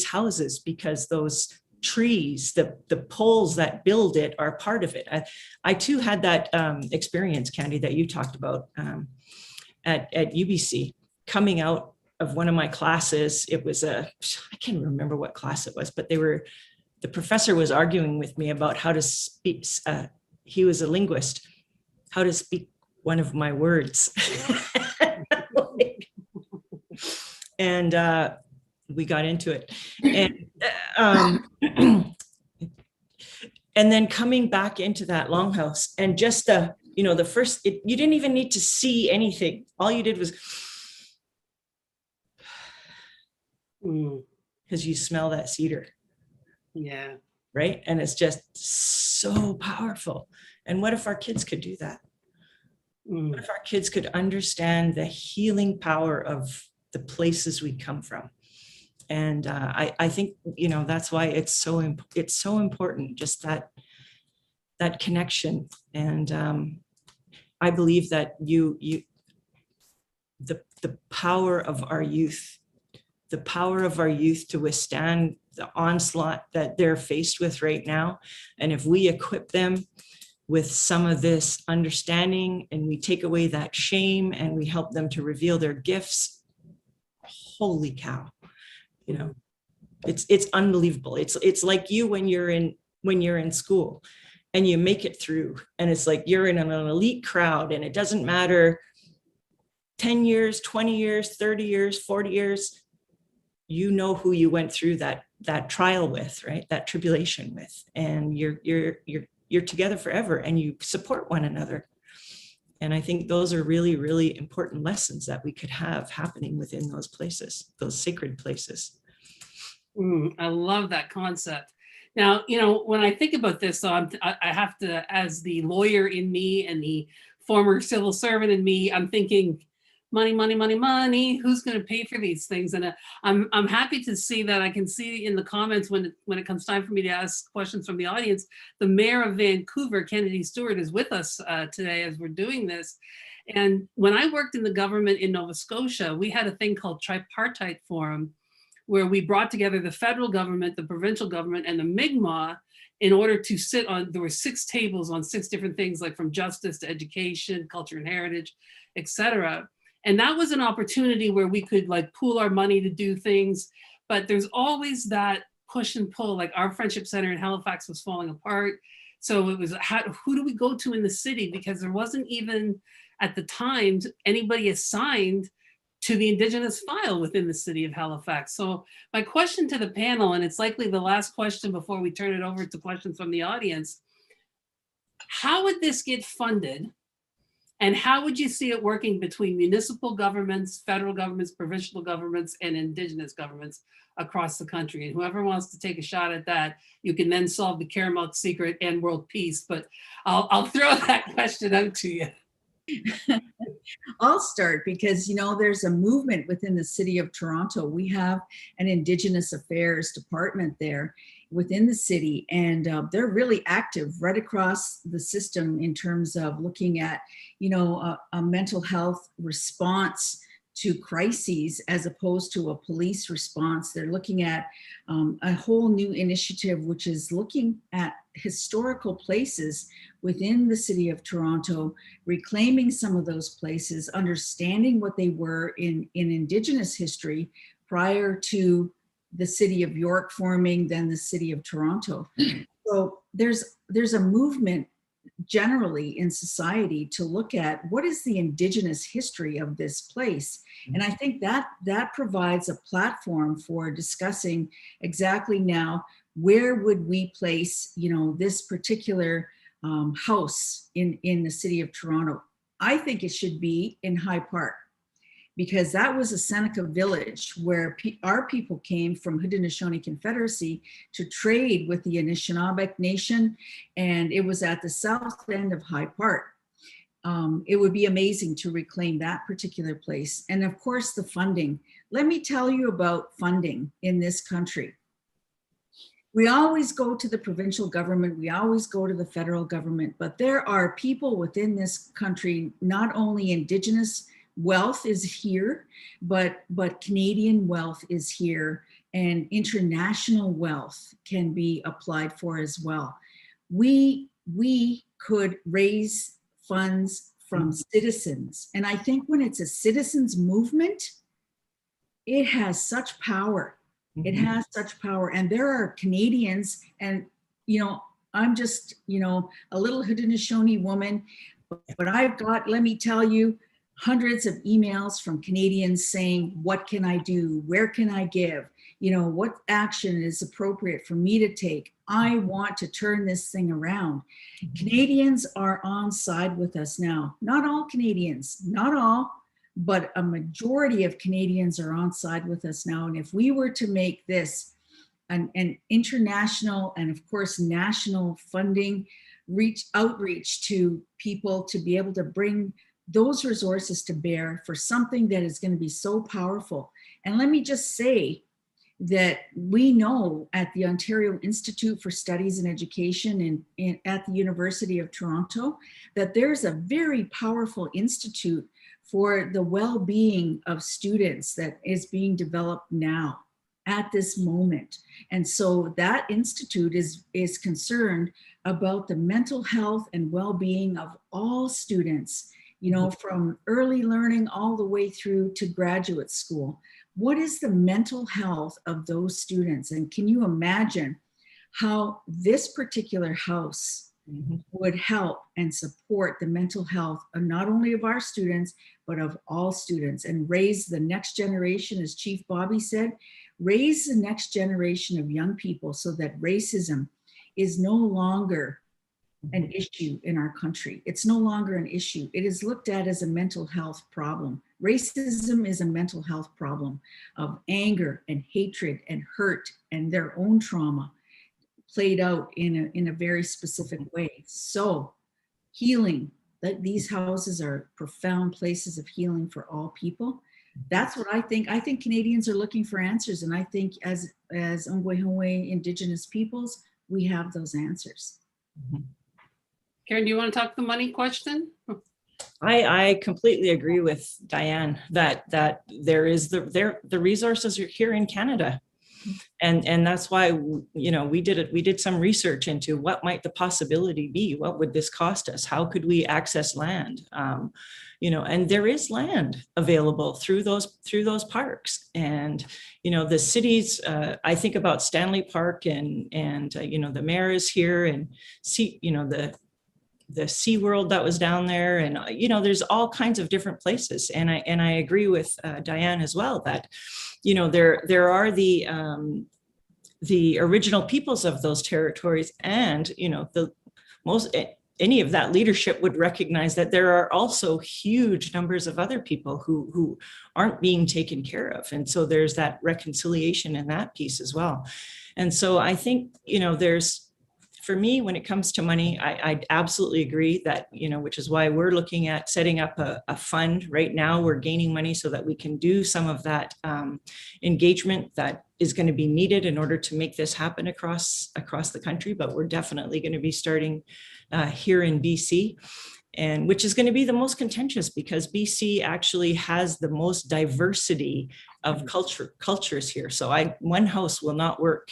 houses, because those trees, the poles that build it are part of it. I too had that experience, Candy, that you talked about at UBC, coming out of one of my classes. It was I can't remember what class it was, but the professor was arguing with me about how to speak. He was a linguist, how to speak one of my words. And we got into it. And then coming back into that longhouse and just the first, you didn't even need to see anything. All you did was, because you smell that cedar. Yeah. Right. And it's just so powerful. And what if our kids could do that? What if our kids could understand the healing power of the places we come from? And I think, that's why it's so important, just that connection. And I believe that the power of our youth, to withstand the onslaught that they're faced with right now. And if we equip them with some of this understanding and we take away that shame and we help them to reveal their gifts, holy cow, it's unbelievable. It's like you when you're in school and you make it through, and it's like you're in an elite crowd, and it doesn't matter 10 years, 20 years, 30 years, 40 years, who you went through that trial with, right? That tribulation with, and you're together forever and you support one another. And I think those are really, really important lessons that we could have happening within those places, those sacred places. I love that concept. Now, when I think about this, so I have to, as the lawyer in me and the former civil servant in me, I'm thinking, money, money, money, money. Who's going to pay for these things? And I'm happy to see that. I can see in the comments when it comes time for me to ask questions from the audience, the mayor of Vancouver, Kennedy Stewart, is with us today as we're doing this. And when I worked in the government in Nova Scotia, we had a thing called Tripartite Forum, where we brought together the federal government, the provincial government, and the Mi'kmaq in order to sit on, there were 6 tables on 6 different things, like from justice to education, culture and heritage, et cetera. And that was an opportunity where we could like pool our money to do things, but there's always that push and pull. Like our Friendship Center in Halifax was falling apart. So it was, who do we go to in the city? Because there wasn't even at the time anybody assigned to the Indigenous file within the city of Halifax. So my question to the panel, and it's likely the last question before we turn it over to questions from the audience, how would this get funded? And how would you see it working between municipal governments, federal governments, provincial governments, and Indigenous governments across the country? And whoever wants to take a shot at that, you can then solve the Caramel secret and world peace. But I'll throw that question out to you. I'll start because, you know, there's a movement within the city of Toronto. We have an Indigenous Affairs department there within the city, and they're really active right across the system in terms of looking at, you know, a mental health response to crises as opposed to a police response. They're looking at a whole new initiative, which is looking at historical places within the city of Toronto, reclaiming some of those places, understanding what they were in Indigenous history prior to the city of York forming, then the city of Toronto. So there's a movement generally in society to look at what is the Indigenous history of this place. And I think that provides a platform for discussing exactly now, where would we place, you know, this particular house in the city of Toronto? I think it should be in High Park, because that was a Seneca village where our people came from Haudenosaunee Confederacy to trade with the Anishinaabe Nation, and it was at the south end of High Park. It would be amazing to reclaim that particular place. And of course, the funding. Let me tell you about funding in this country. We always go to the provincial government, we always go to the federal government, but there are people within this country, not only Indigenous wealth is here, but Canadian wealth is here, and international wealth can be applied for as well. We could raise funds from citizens. And I think when it's a citizens movement, it has such power. It has such power. And there are Canadians, and, you know, I'm just, you know, a little Haudenosaunee woman, but I've got, let me tell you, hundreds of emails from Canadians saying, what can I do? Where can I give? You know, what action is appropriate for me to take? I want to turn this thing around. Canadians are on side with us now. Not all Canadians, not all, but a majority of Canadians are on side with us now. And if we were to make this an international and of course national funding outreach to people to be able to bring those resources to bear for something that is going to be so powerful. And let me just say that we know at the Ontario Institute for Studies in Education and at the University of Toronto that there's a very powerful institute for the well-being of students that is being developed now at this moment. And so that institute is concerned about the mental health and well-being of all students, you know, from early learning all the way through to graduate school. What is the mental health of those students? And can you imagine how this particular house would help and support the mental health of not only of our students, but of all students, and raise the next generation, as Chief Bobby said, raise the next generation of young people so that racism is no longer an issue in our country. It's no longer an issue. It is looked at as a mental health problem. Racism is a mental health problem of anger and hatred and hurt and their own trauma played out in a very specific way. So healing that these houses are profound places of healing for all people. That's what I think. I think Canadians are looking for answers. And I think as Ongwehongwe Indigenous peoples, we have those answers. Karen, do you want to talk the money question? I completely agree with Diane that there is the resources are here in Canada. And that's why, you know, we did some research into what might the possibility be. What would this cost us? How could we access land? You know, and there is land available through those parks. And, you know, the cities, I think about Stanley Park and you know, the mayor is here, and see, you know, the SeaWorld that was down there, and you know, there's all kinds of different places. And I agree with Diane as well that, you know, there are the original peoples of those territories, and you know, any of that leadership would recognize that there are also huge numbers of other people who aren't being taken care of. And so there's that reconciliation in that piece as well. And so I think, you know, for me, when it comes to money, I absolutely agree that, you know, which is why we're looking at setting up a fund right now. We're gaining money so that we can do some of that engagement that is going to be needed in order to make this happen across the country. But we're definitely going to be starting here in BC, and which is going to be the most contentious, because BC actually has the most diversity of cultures here. So one house will not work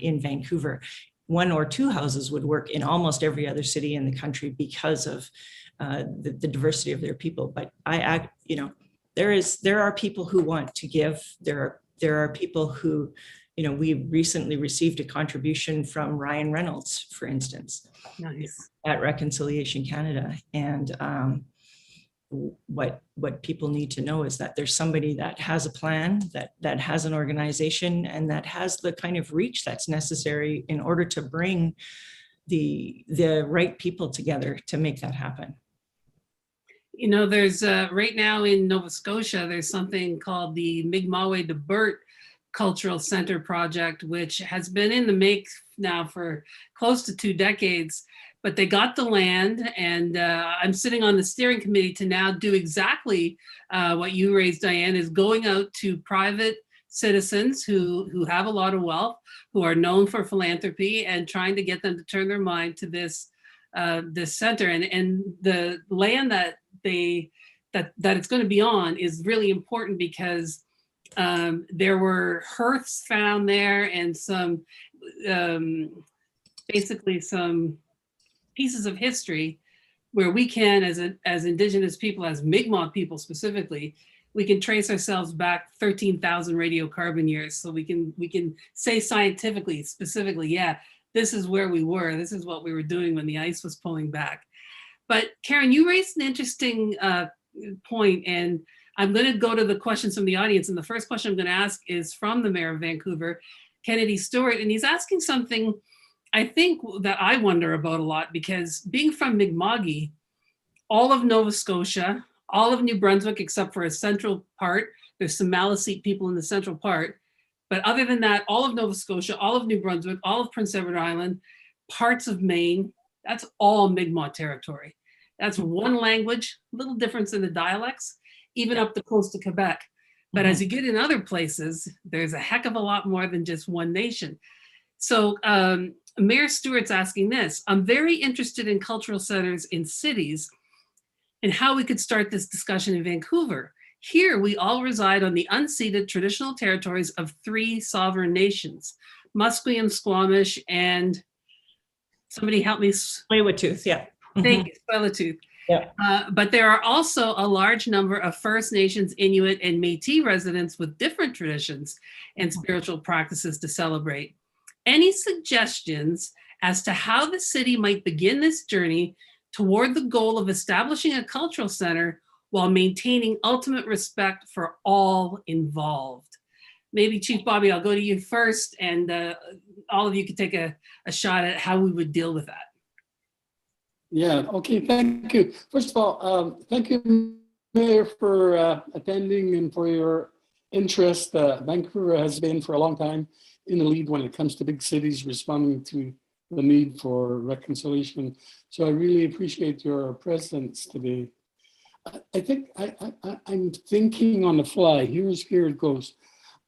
in Vancouver. One or two houses would work in almost every other city in the country because of the diversity of their people. But you know, there are people who want to give. There are people who, you know, we recently received a contribution from Ryan Reynolds, for instance, Nice. at Reconciliation Canada. And what people need to know is that there's somebody that has a plan, that has an organization, and that has the kind of reach that's necessary in order to bring the right people together to make that happen. You know, there's right now in Nova Scotia, there's something called the Mi'kma'we de Burt Cultural Center Project, which has been in the make now for close to 2 decades. But they got the land, and I'm sitting on the steering committee to now do exactly what you raised, Diane, is going out to private citizens who have a lot of wealth, who are known for philanthropy, and trying to get them to turn their mind to this center. And the land that it's going to be on is really important, because there were hearths found there, and some basically some pieces of history where we can, as Indigenous people, as Mi'kmaq people specifically, we can trace ourselves back 13,000 radiocarbon years. So we can say scientifically, specifically, yeah, this is where we were. This is what we were doing when the ice was pulling back. But Karen, you raised an interesting point, and I'm going to go to the questions from the audience. And the first question I'm going to ask is from the mayor of Vancouver, Kennedy Stewart, and he's asking something I think that I wonder about a lot, because being from Mi'kma'ki, all of Nova Scotia, all of New Brunswick, except for a central part, there's some Maliseet people in the central part. But other than that, all of Nova Scotia, all of New Brunswick, all of Prince Edward Island, parts of Maine, that's all Mi'kmaq territory. That's one language, little difference in the dialects, even up the coast of Quebec. But as you get in other places, there's a heck of a lot more than just one nation. So Mayor Stewart's asking this: I'm very interested in cultural centers in cities and how we could start this discussion in Vancouver. Here, we all reside on the unceded traditional territories of 3 sovereign nations, Musqueam, Squamish, and somebody help me. Tsleil-Waututh, yeah. Thank you, Tsleil-Waututh. Yeah. But there are also a large number of First Nations, Inuit, and Métis residents with different traditions and spiritual practices to celebrate. Any suggestions as to how the city might begin this journey toward the goal of establishing a cultural center while maintaining ultimate respect for all involved? Maybe Chief Bobby, I'll go to you first, and all of you can take a shot at how we would deal with that. Yeah, okay, thank you. First of all, thank you, Mayor, for attending and for your interest. Vancouver has been for a long time in the lead when it comes to big cities responding to the need for reconciliation. So I really appreciate your presence today. I think I'm thinking on the fly. Here it goes.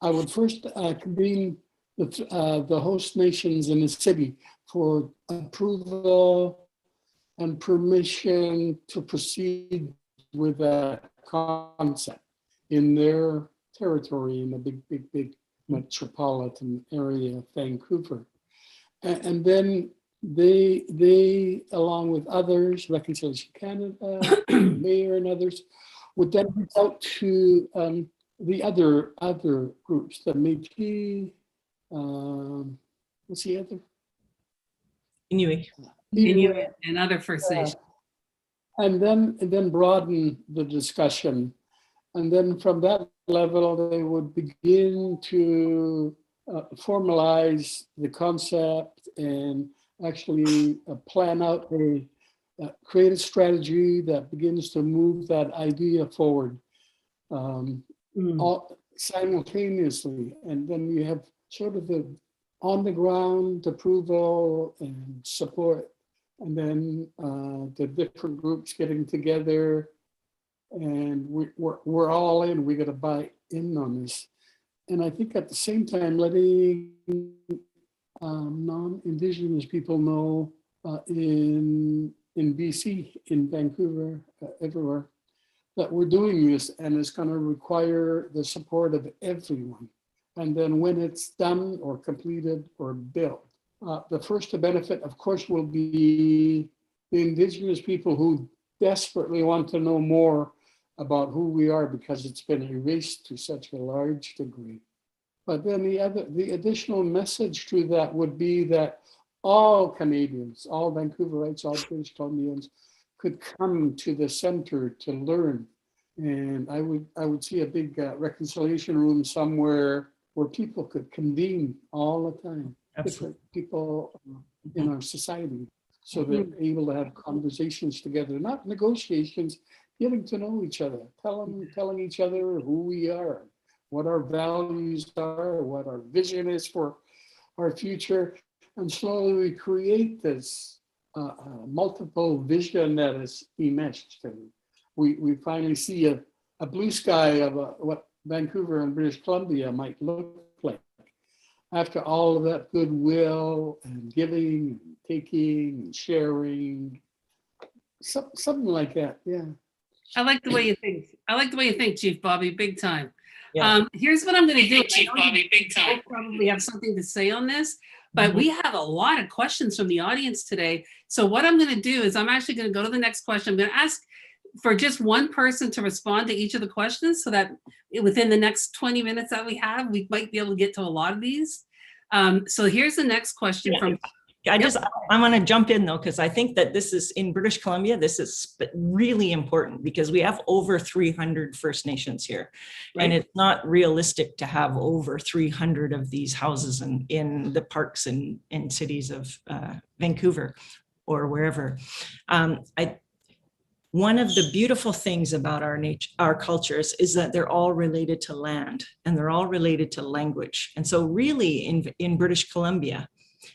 I would first convene the host nations in the city for approval and permission to proceed with that concept in their territory in the big metropolitan area of Vancouver. And then they, along with others, Reconciliation Canada, Mayor and others, would then reach out to the other groups, the Métis, what's the other? Inuit. Inuit and other First Nations. And then broaden the discussion. And then from that level, they would begin to formalize the concept and actually plan out create a strategy that begins to move that idea forward all simultaneously. And then you have sort of the on the ground approval and support, and then the different groups getting together, and we're all in. We got to buy in on this, and I think at the same time letting non-Indigenous people know in BC, in Vancouver, everywhere, that we're doing this, and it's going to require the support of everyone. And then when it's done or completed or built, the first to benefit, of course, will be the Indigenous people who desperately want to know more about who we are because it's been erased to such a large degree. But then the additional message to that would be that all Canadians, all Vancouverites, all British Columbians could come to the center to learn. And I would see a big reconciliation room somewhere where people could convene all the time, different people in our society. So they're able to have conversations together, not negotiations, getting to know each other, telling each other who we are, what our values are, what our vision is for our future, and slowly create this multiple vision that is enmeshed. And we finally see a blue sky of what Vancouver and British Columbia might look like after all of that goodwill and giving, and taking, and sharing, something like that. Yeah. I like the way you think. I like the way you think, Chief Bobby, big time. Yeah. Here's what I'm going to do. Chief Bobby, big time. We'll probably have something to say on this, but we have a lot of questions from the audience today. So what I'm going to do is I'm actually going to go to the next question. I'm going to ask for just one person to respond to each of the questions so that within the next 20 minutes that we have, we might be able to get to a lot of these. So here's the next question from. I'm going to jump in though, because I think that this is in British Columbia, this is really important because we have over 300 First Nations here. Right. And it's not realistic to have over 300 of these houses in the parks and cities of Vancouver or wherever. One of the beautiful things about our cultures is that they're all related to land and they're all related to language. And so really in British Columbia,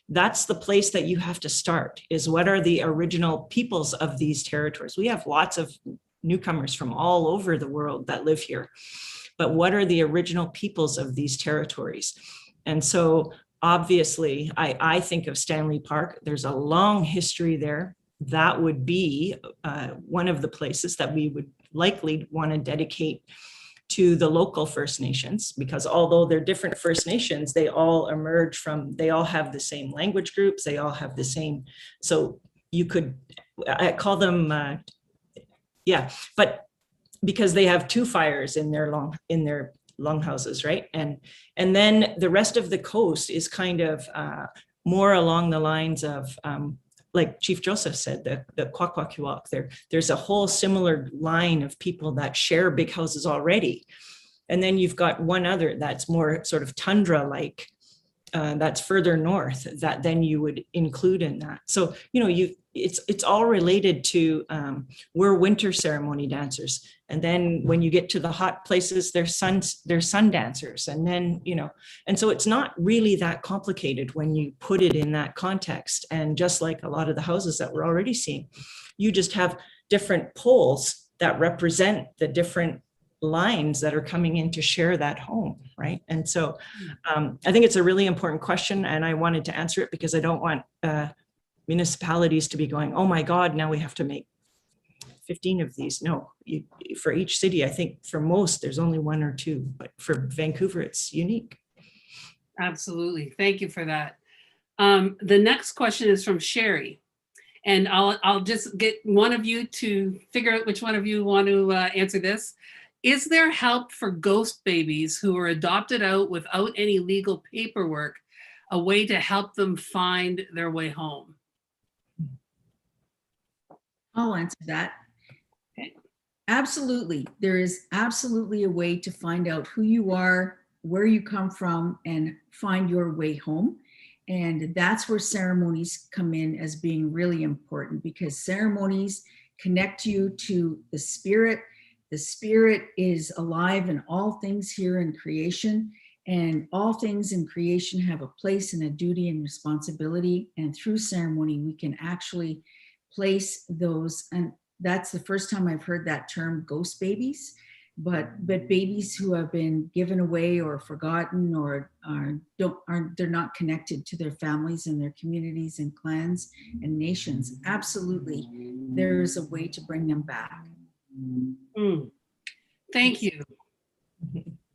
that's the place that you have to start, is what are the original peoples of these territories? We have lots of newcomers from all over the world that live here, but what are the original peoples of these territories? And so obviously I think of Stanley Park. There's a long history there. That would be one of the places that we would likely want to dedicate to the local First Nations, because although they're different First Nations, they all emerge from, they all have the same language groups, they all have the same, so you could call them, but because they have two fires in their longhouses, right? And then the rest of the coast is kind of more along the lines of, like Chief Joseph said, the Kwakwaka'wakw, there's a whole similar line of people that share big houses already. And then you've got one other that's more sort of tundra-like, that's further north that then you would include in that. So, it's all related to, we're winter ceremony dancers. And then when you get to the hot places, they're sun dancers. And then, and so it's not really that complicated when you put it in that context. And just like a lot of the houses that we're already seeing, you just have different poles that represent the different lines that are coming in to share that home, right? And so I think it's a really important question, and I wanted to answer it because I don't want municipalities to be going, oh my God, now we have to make 15 of these. No, for each city, I think for most, there's only one or two, but for Vancouver, it's unique. Absolutely. Thank you for that. The next question is from Sherry. And I'll just get one of you to figure out which one of you want to answer this. Is there help for ghost babies who were adopted out without any legal paperwork, a way to help them find their way home? I'll answer that. Okay. Absolutely. There is absolutely a way to find out who you are, where you come from, and find your way home. And that's where ceremonies come in as being really important, because ceremonies connect you to the spirit. The spirit is alive in all things here in creation, and all things in creation have a place and a duty and responsibility. And through ceremony, we can actually place those. And that's the first time I've heard that term, ghost babies. But babies who have been given away or forgotten or they're not connected to their families and their communities and clans and nations. Absolutely, there is a way to bring them back. Thank you.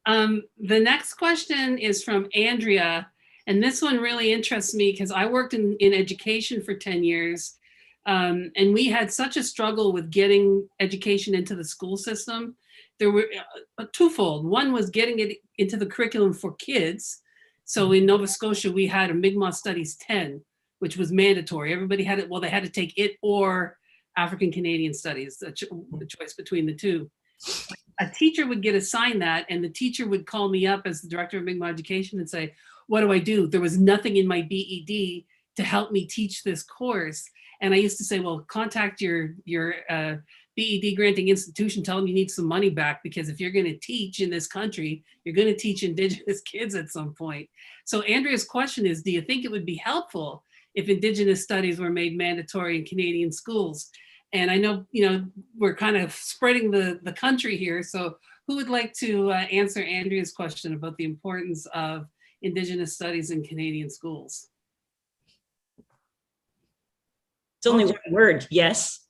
The next question is from Andrea, and this one really interests me because I worked in education for 10 years, and we had such a struggle with getting education into the school system. There were twofold. One was getting it into the curriculum for kids. So in Nova Scotia, we had a Mi'kmaq Studies 10, which was mandatory. Everybody had it. Well, they had to take it or African Canadian Studies, the choice between the two. A teacher would get assigned that, and the teacher would call me up as the director of Mi'kmaq Education and say, what do I do? There was nothing in my BED to help me teach this course. And I used to say, well, contact your BED granting institution, tell them you need some money back, because if you're going to teach in this country, you're going to teach Indigenous kids at some point. So Andrea's question is, do you think it would be helpful if Indigenous studies were made mandatory in Canadian schools? And I know, we're kind of spreading the country here. So who would like to answer Andrea's question about the importance of Indigenous studies in Canadian schools? It's only one word, yes.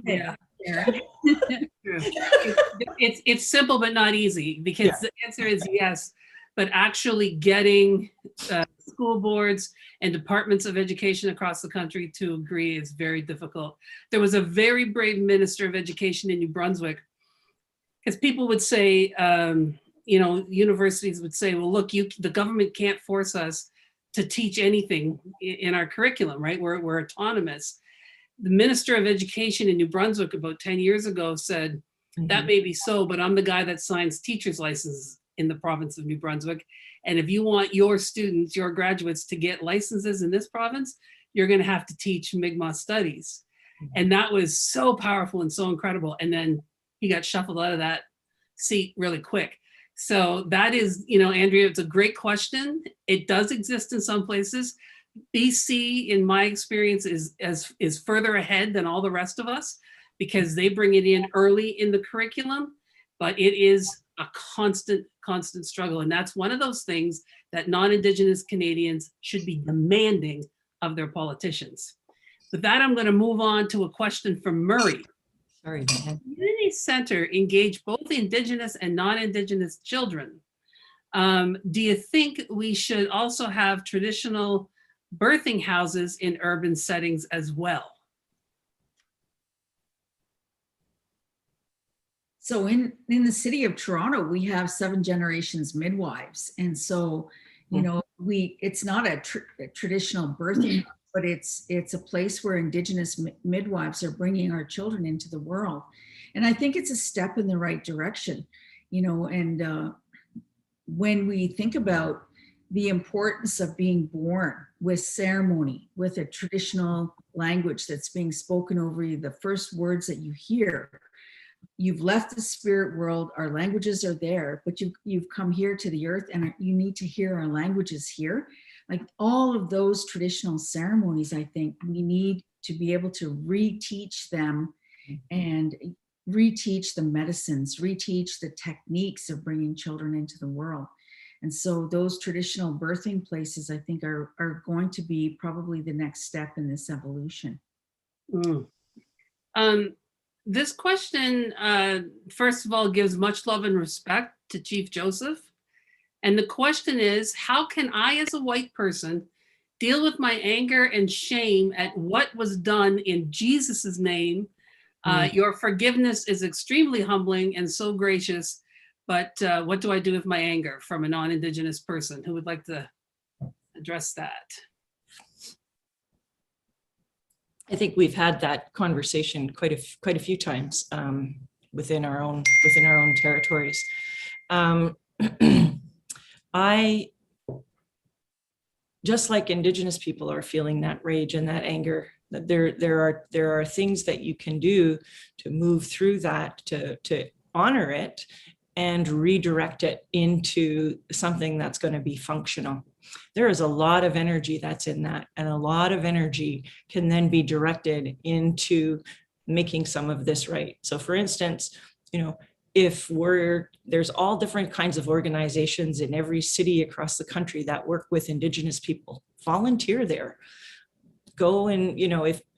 Yeah. Sarah. It's simple but not easy, because the answer is yes, but actually getting school boards and departments of education across the country to agree is very difficult. There was a very brave minister of education in New Brunswick, because people would say, universities would say, well, look, the government can't force us to teach anything in our curriculum, right? We're autonomous. The Minister of Education in New Brunswick about 10 years ago said, that may be so, but I'm the guy that signs teacher's licenses in the province of New Brunswick. And if you want your students, your graduates to get licenses in this province, you're going to have to teach Mi'kmaq studies. And that was so powerful and so incredible. And then he got shuffled out of that seat really quick. So that is, Andrea, it's a great question. It does exist in some places. BC, in my experience, is further ahead than all the rest of us, because they bring it in early in the curriculum, but it is a constant struggle. And that's one of those things that non-Indigenous Canadians should be demanding of their politicians. With that, I'm going to move on to a question from Murray. Sorry, Dan. Community center engage both Indigenous and non-Indigenous children. Do you think we should also have traditional birthing houses in urban settings as well? So in the city of Toronto, we have 7 generations midwives. And so, it's not a traditional birthing, but it's a place where Indigenous midwives are bringing our children into the world. And I think it's a step in the right direction, and when we think about the importance of being born with ceremony, with a traditional language that's being spoken over you, the first words that you hear. You've left the spirit world, our languages are there, but you've come here to the earth and you need to hear our languages here. Like all of those traditional ceremonies, I think we need to be able to reteach them and reteach the medicines, reteach the techniques of bringing children into the world. And so those traditional birthing places, I think, are going to be probably the next step in this evolution. This question, first of all, gives much love and respect to Chief Joseph. And the question is, how can I, as a white person, deal with my anger and shame at what was done in Jesus's name? Your forgiveness is extremely humbling and so gracious, but what do I do with my anger from a non-Indigenous person? Who would like to address that? I think we've had that conversation quite a few times within our own territories. I, just like Indigenous people are feeling that rage and that anger, that there are things that you can do to move through that, to honor it and redirect it into something that's going to be functional. There is a lot of energy that's in that, and a lot of energy can then be directed into making some of this right. So for instance, if there's all different kinds of organizations in every city across the country that work with Indigenous people, volunteer there. Go and,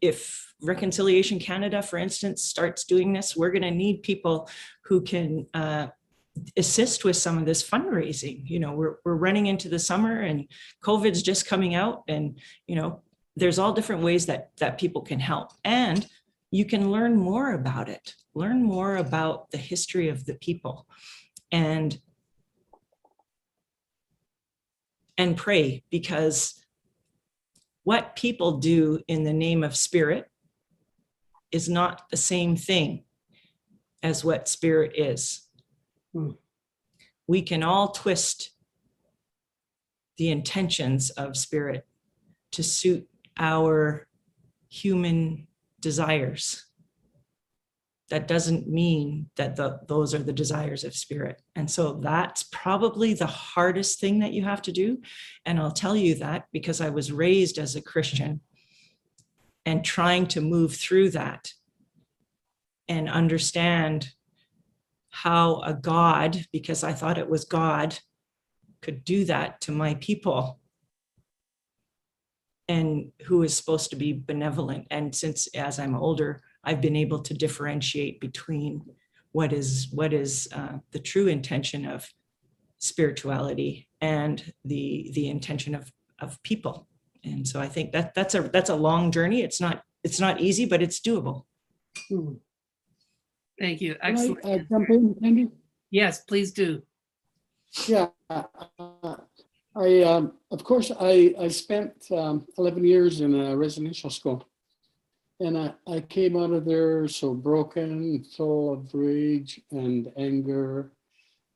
if Reconciliation Canada, for instance, starts doing this, we're going to need people who can assist with some of this fundraising. We're running into the summer and COVID's just coming out, and, there's all different ways that people can help. And you can learn more about it, learn more about the history of the people, and pray, because what people do in the name of spirit is not the same thing as what spirit is. We can all twist the intentions of spirit to suit our human desires. That doesn't mean that those are the desires of spirit. And so that's probably the hardest thing that you have to do. And I'll tell you that because I was raised as a Christian and trying to move through that and understand how a God, because I thought it was God, could do that to my people, and who is supposed to be benevolent. And since, as I'm older, I've been able to differentiate between what is the true intention of spirituality and the intention of people. And so I think that's a long journey. It's not easy, but it's doable. Thank you. Can Excellent. I jump in, Andy? Yes, please do. Yeah, of course, I spent 11 years in a residential school, and I came out of there so broken, full of rage and anger,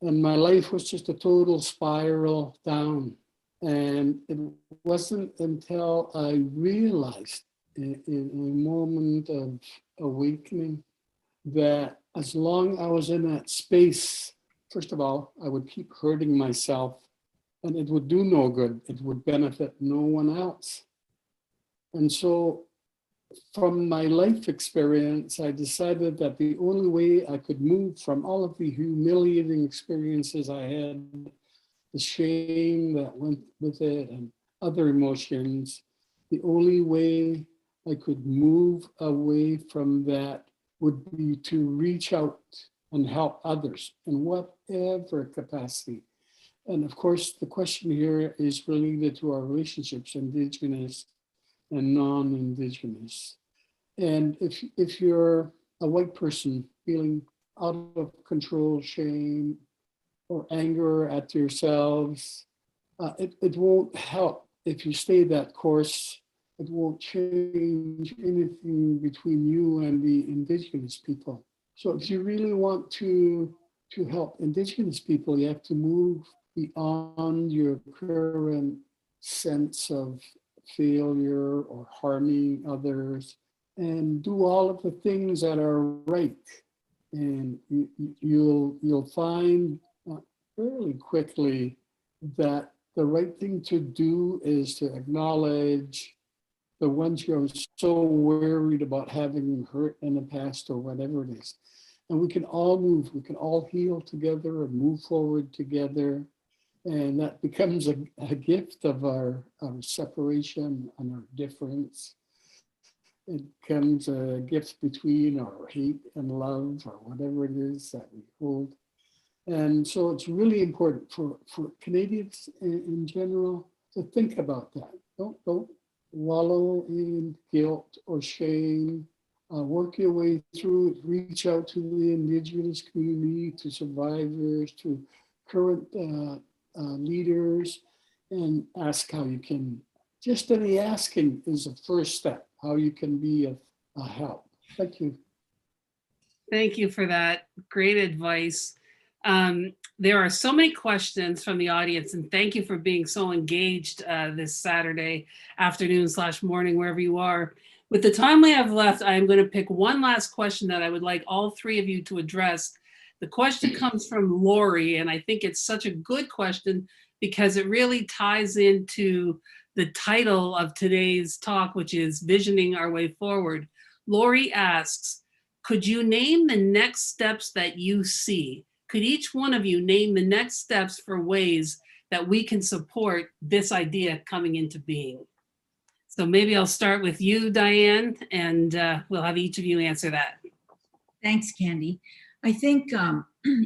and my life was just a total spiral down. And it wasn't until I realized in a moment of awakening that as long I was in that space, first of all, I would keep hurting myself, and it would do no good. It would benefit no one else. And so from my life experience, I decided that the only way I could move from all of the humiliating experiences I had, the shame that went with it and other emotions, the only way I could move away from that would be to reach out and help others in whatever capacity. And of course, the question here is related to our relationships, Indigenous and non-Indigenous. And if you're a white person feeling out of control, shame, or anger at yourselves, it won't help if you stay that course. It won't change anything between you and the Indigenous people. So if you really want to help Indigenous people, you have to move beyond your current sense of failure or harming others, and do all of the things that are right. And you'll find fairly quickly that the right thing to do is to acknowledge the ones you're so worried about having hurt in the past or whatever it is. And we can all move, we can all heal together and move forward together. And that becomes a gift of our separation and our difference. It becomes a gift between our hate and love or whatever it is that we hold. And so it's really important for Canadians in general to think about that. Don't wallow in guilt or shame. Work your way through it. Reach out to the Indigenous community, to survivors, to current leaders, and ask how you can. Just any asking is a first step, how you can be a help. Thank you. Thank you for that. Great advice. There are so many questions from the audience, and thank you for being so engaged this Saturday afternoon/morning, wherever you are. With the time we have left, I'm going to pick one last question that I would like all three of you to address. The question comes from Lori, and I think it's such a good question because it really ties into the title of today's talk, which is Visioning Our Way Forward. Lori asks, could you name the next steps that you see? Could each one of you name the next steps for ways that we can support this idea coming into being? So maybe I'll start with you, Diane, and we'll have each of you answer that. Thanks, Candy. I think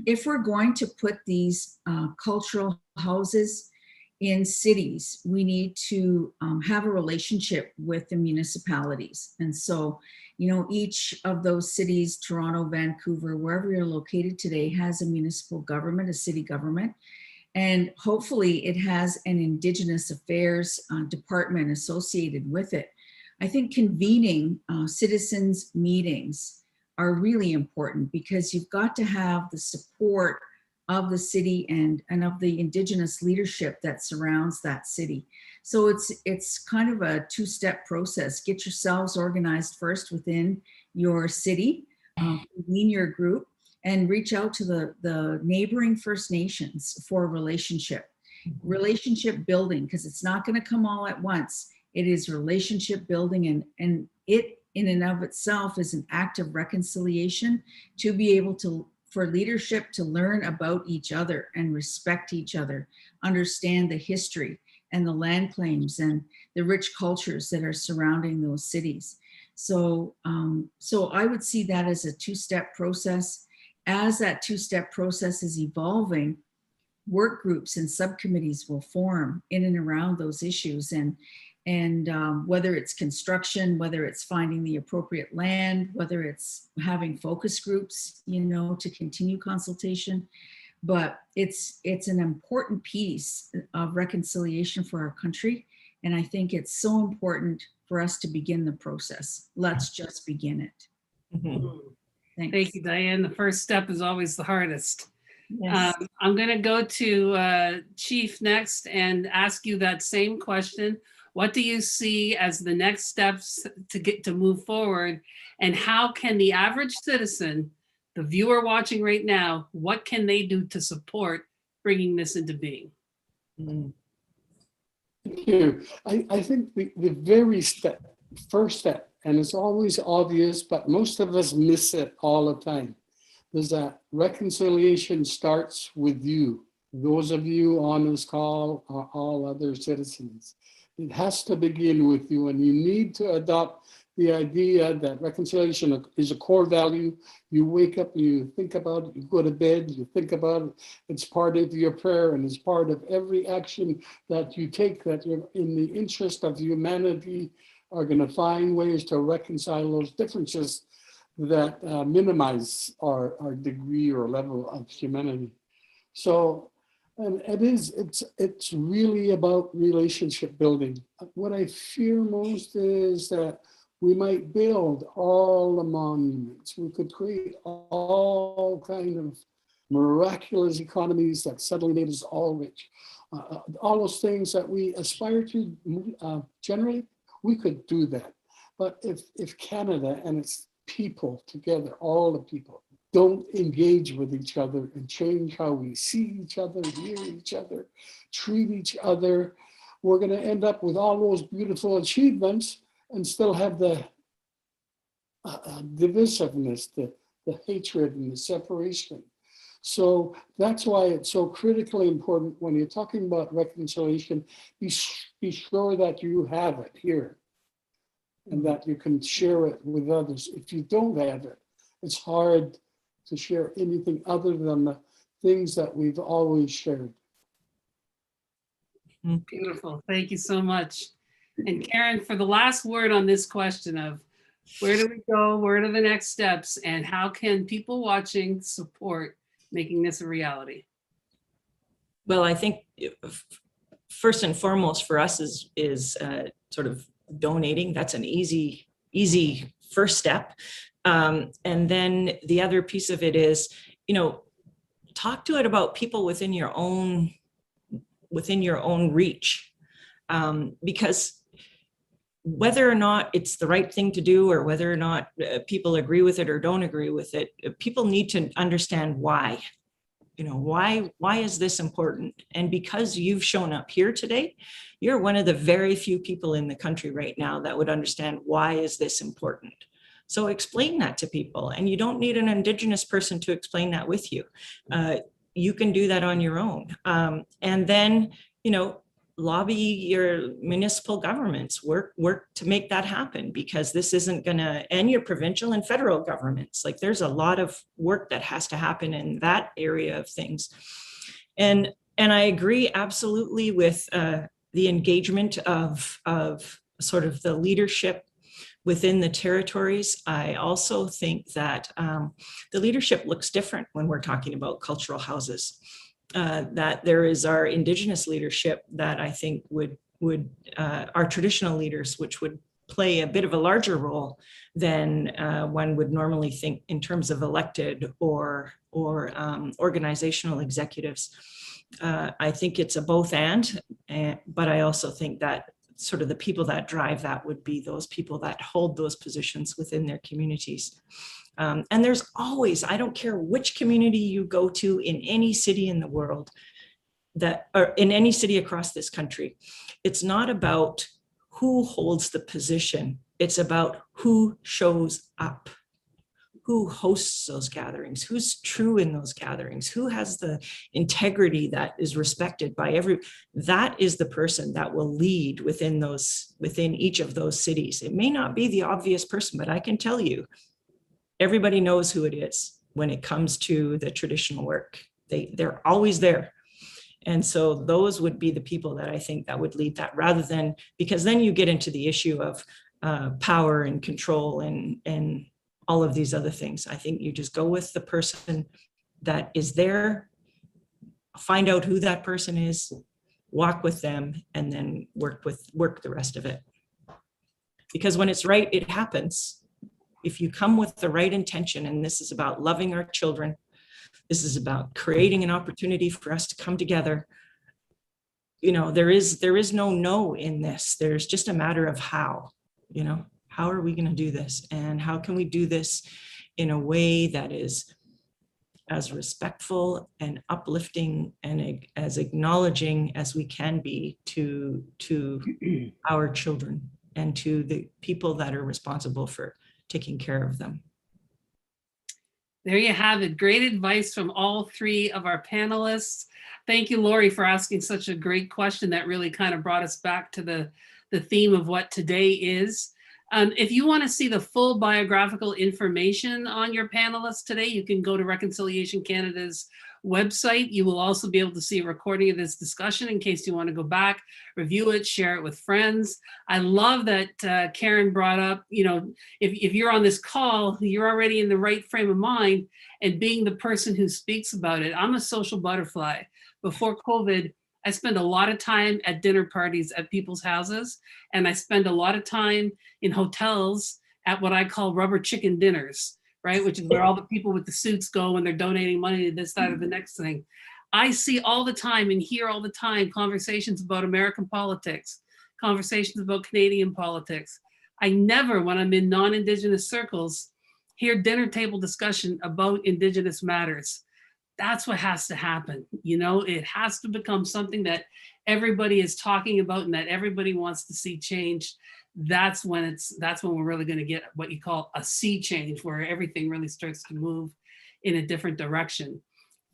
if we're going to put these cultural houses in cities, we need to have a relationship with the municipalities. And so, each of those cities, Toronto, Vancouver, wherever you're located today, has a municipal government, a city government. And hopefully it has an Indigenous Affairs department associated with it. I think convening citizens meetings are really important because you've got to have the support of the city and of the Indigenous leadership that surrounds that city. So it's kind of a two-step process. Get yourselves organized first within your city, convene your group, and reach out to the neighboring First Nations for a relationship building, because it's not going to come all at once. It is relationship building, and it in and of itself is an act of reconciliation to be able to, for leadership to learn about each other and respect each other, understand the history and the land claims and the rich cultures that are surrounding those cities. So I would see that as a two-step process. As that two-step process is evolving, work groups and subcommittees will form in and around those issues. And whether it's construction, whether it's finding the appropriate land, whether it's having focus groups, to continue consultation. But it's an important piece of reconciliation for our country. And I think it's so important for us to begin the process. Let's just begin it. Mhm. Thanks. Thank you, Diane. The first step is always the hardest. Yes. I'm going to go to Chief next and ask you that same question. What do you see as the next steps to move forward? And how can the average citizen, the viewer watching right now, what can they do to support bringing this into being? Mhm. Thank you. I think the very first step, and it's always obvious, but most of us miss it all the time, is that reconciliation starts with you. Those of you on this call are all other citizens. It has to begin with you, and you need to adopt the idea that reconciliation is a core value. You wake up, you think about it, you go to bed, you think about it. It's part of your prayer, and it's part of every action that you take, that you're in the interest of humanity are going to find ways to reconcile those differences that minimize our degree or level of humanity. So, and it's really about relationship building. What I fear most is that we might build all the monuments. We could create all kind of miraculous economies that suddenly made us all rich. All those things that we aspire to generate, we could do that. But if Canada and its people together, all the people, don't engage with each other and change how we see each other, hear each other, treat each other, we're going to end up with all those beautiful achievements and still have the divisiveness, the hatred and the separation. So that's why it's so critically important when you're talking about reconciliation, be sure that you have it here and that you can share it with others. If you don't have it, it's hard to share anything other than the things that we've always shared. Beautiful. Thank you so much. And Karen, for the last word on this question of where do we go, where are the next steps, and how can people watching support making this a reality? Well, I think first and foremost for us is sort of donating. That's an easy first step. And then the other piece of it is, talk to it about people within your own reach, because whether or not it's the right thing to do or whether or not people agree with it or don't agree with it, people need to understand why. Why is this important? And because you've shown up here today, you're one of the very few people in the country right now that would understand why is this important. So explain that to people, and you don't need an Indigenous person to explain that with you. You can do that on your own. And then, lobby your municipal governments, work to make that happen, because this isn't gonna, and your provincial and federal governments, like there's a lot of work that has to happen in that area of things. And I agree absolutely with the engagement of sort of the leadership within the territories. I also think that the leadership looks different when we're talking about cultural houses. That there is our Indigenous leadership that I think would our traditional leaders, which would play a bit of a larger role than one would normally think in terms of elected or organizational executives. I think it's a both and, but I also think that sort of the people that drive that would be those people that hold those positions within their communities. And there's always, I don't care which community you go to in any city in the world, or in any city across this country, it's not about who holds the position. It's about who shows up, who hosts those gatherings, who's true in those gatherings, who has the integrity that is respected by that is the person that will lead within each of those cities. It may not be the obvious person, but I can tell you, everybody knows who it is when it comes to the traditional work. They're always there. And so those would be the people that I think that would lead that, rather than, because then you get into the issue of power and control and all of these other things. I think you just go with the person that is there, find out who that person is, walk with them, and then work the rest of it. Because when it's right, it happens. If you come with the right intention, and this is about loving our children, this is about creating an opportunity for us to come together. There is no in this. There's just a matter of how, how are we going to do this? And how can we do this in a way that is as respectful and uplifting and as acknowledging as we can be to our children and to the people that are responsible for taking care of them. There you have it. Great advice from all three of our panelists. Thank you, Lori, for asking such a great question that really kind of brought us back to the theme of what today is. If you want to see the full biographical information on your panelists today, you can go to Reconciliation Canada's website. You will also be able to see a recording of this discussion in case you want to go back, review it, share it with friends. I love that Karen brought up, if you're on this call, you're already in the right frame of mind and being the person who speaks about it. I'm a social butterfly. Before COVID, I spend a lot of time at dinner parties at people's houses, and I spend a lot of time in hotels at what I call rubber chicken dinners, right? Which is where all the people with the suits go when they're donating money to this, that, or the next thing. I see all the time and hear all the time conversations about American politics, conversations about Canadian politics. I never, when I'm in non-Indigenous circles, hear dinner table discussion about Indigenous matters. That's what has to happen. You know, it has to become something that everybody is talking about and that everybody wants to see change. That's when we're really going to get what you call a sea change, where everything really starts to move in a different direction.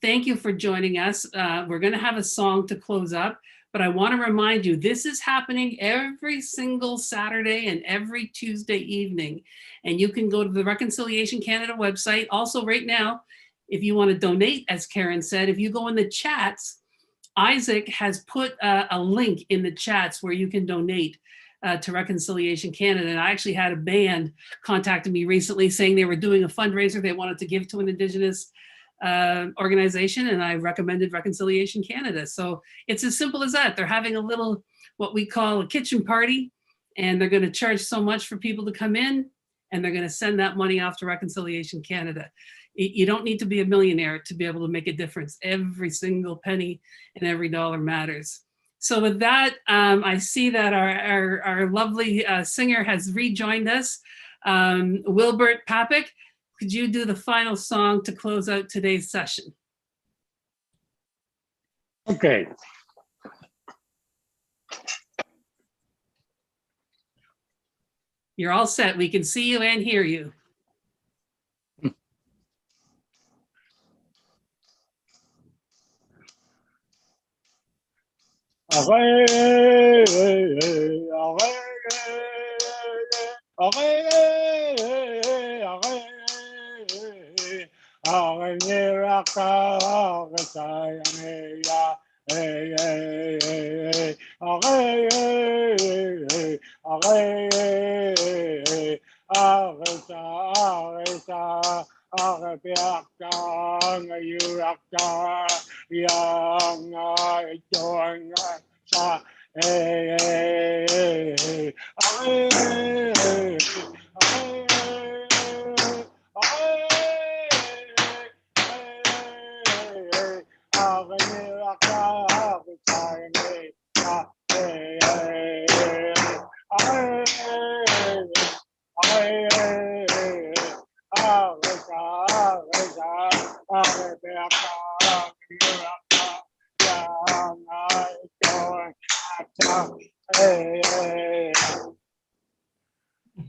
Thank you for joining us. We're going to have a song to close up, but I want to remind you, this is happening every single Saturday and every Tuesday evening. And you can go to the Reconciliation Canada website. Also right now, if you want to donate, as Karen said, if you go in the chats, Isaac has put a link in the chats where you can donate to Reconciliation Canada. And I actually had a band contacted me recently saying they were doing a fundraiser they wanted to give to an Indigenous organization, and I recommended Reconciliation Canada. So it's as simple as that. They're having a little, what we call a kitchen party, and they're going to charge so much for people to come in, and they're going to send that money off to Reconciliation Canada. You don't need to be a millionaire to be able to make a difference. Every single penny and every dollar matters. So with that, I see that our lovely singer has rejoined us, Wilbert Papik. Could you do the final song to close out today's session? Okay. You're all set. We can see you and hear you.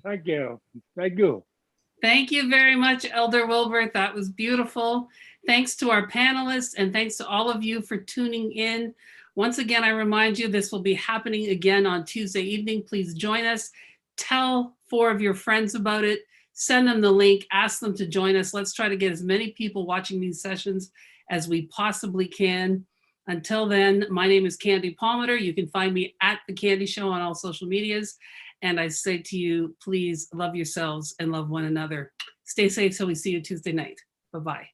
Thank you. Thank you. Thank you very much, Elder Wilbert. That was beautiful. Thanks to our panelists and thanks to all of you for tuning in. Once again, I remind you, this will be happening again on Tuesday evening. Please join us. Tell 4 of your friends about it. Send them the link, ask them to join us. Let's try to get as many people watching these sessions as we possibly can. Until then, my name is Candy Palmater. You can find me at The Candy Show on all social medias. And I say to you, please love yourselves and love one another. Stay safe till we see you Tuesday night. Bye-bye.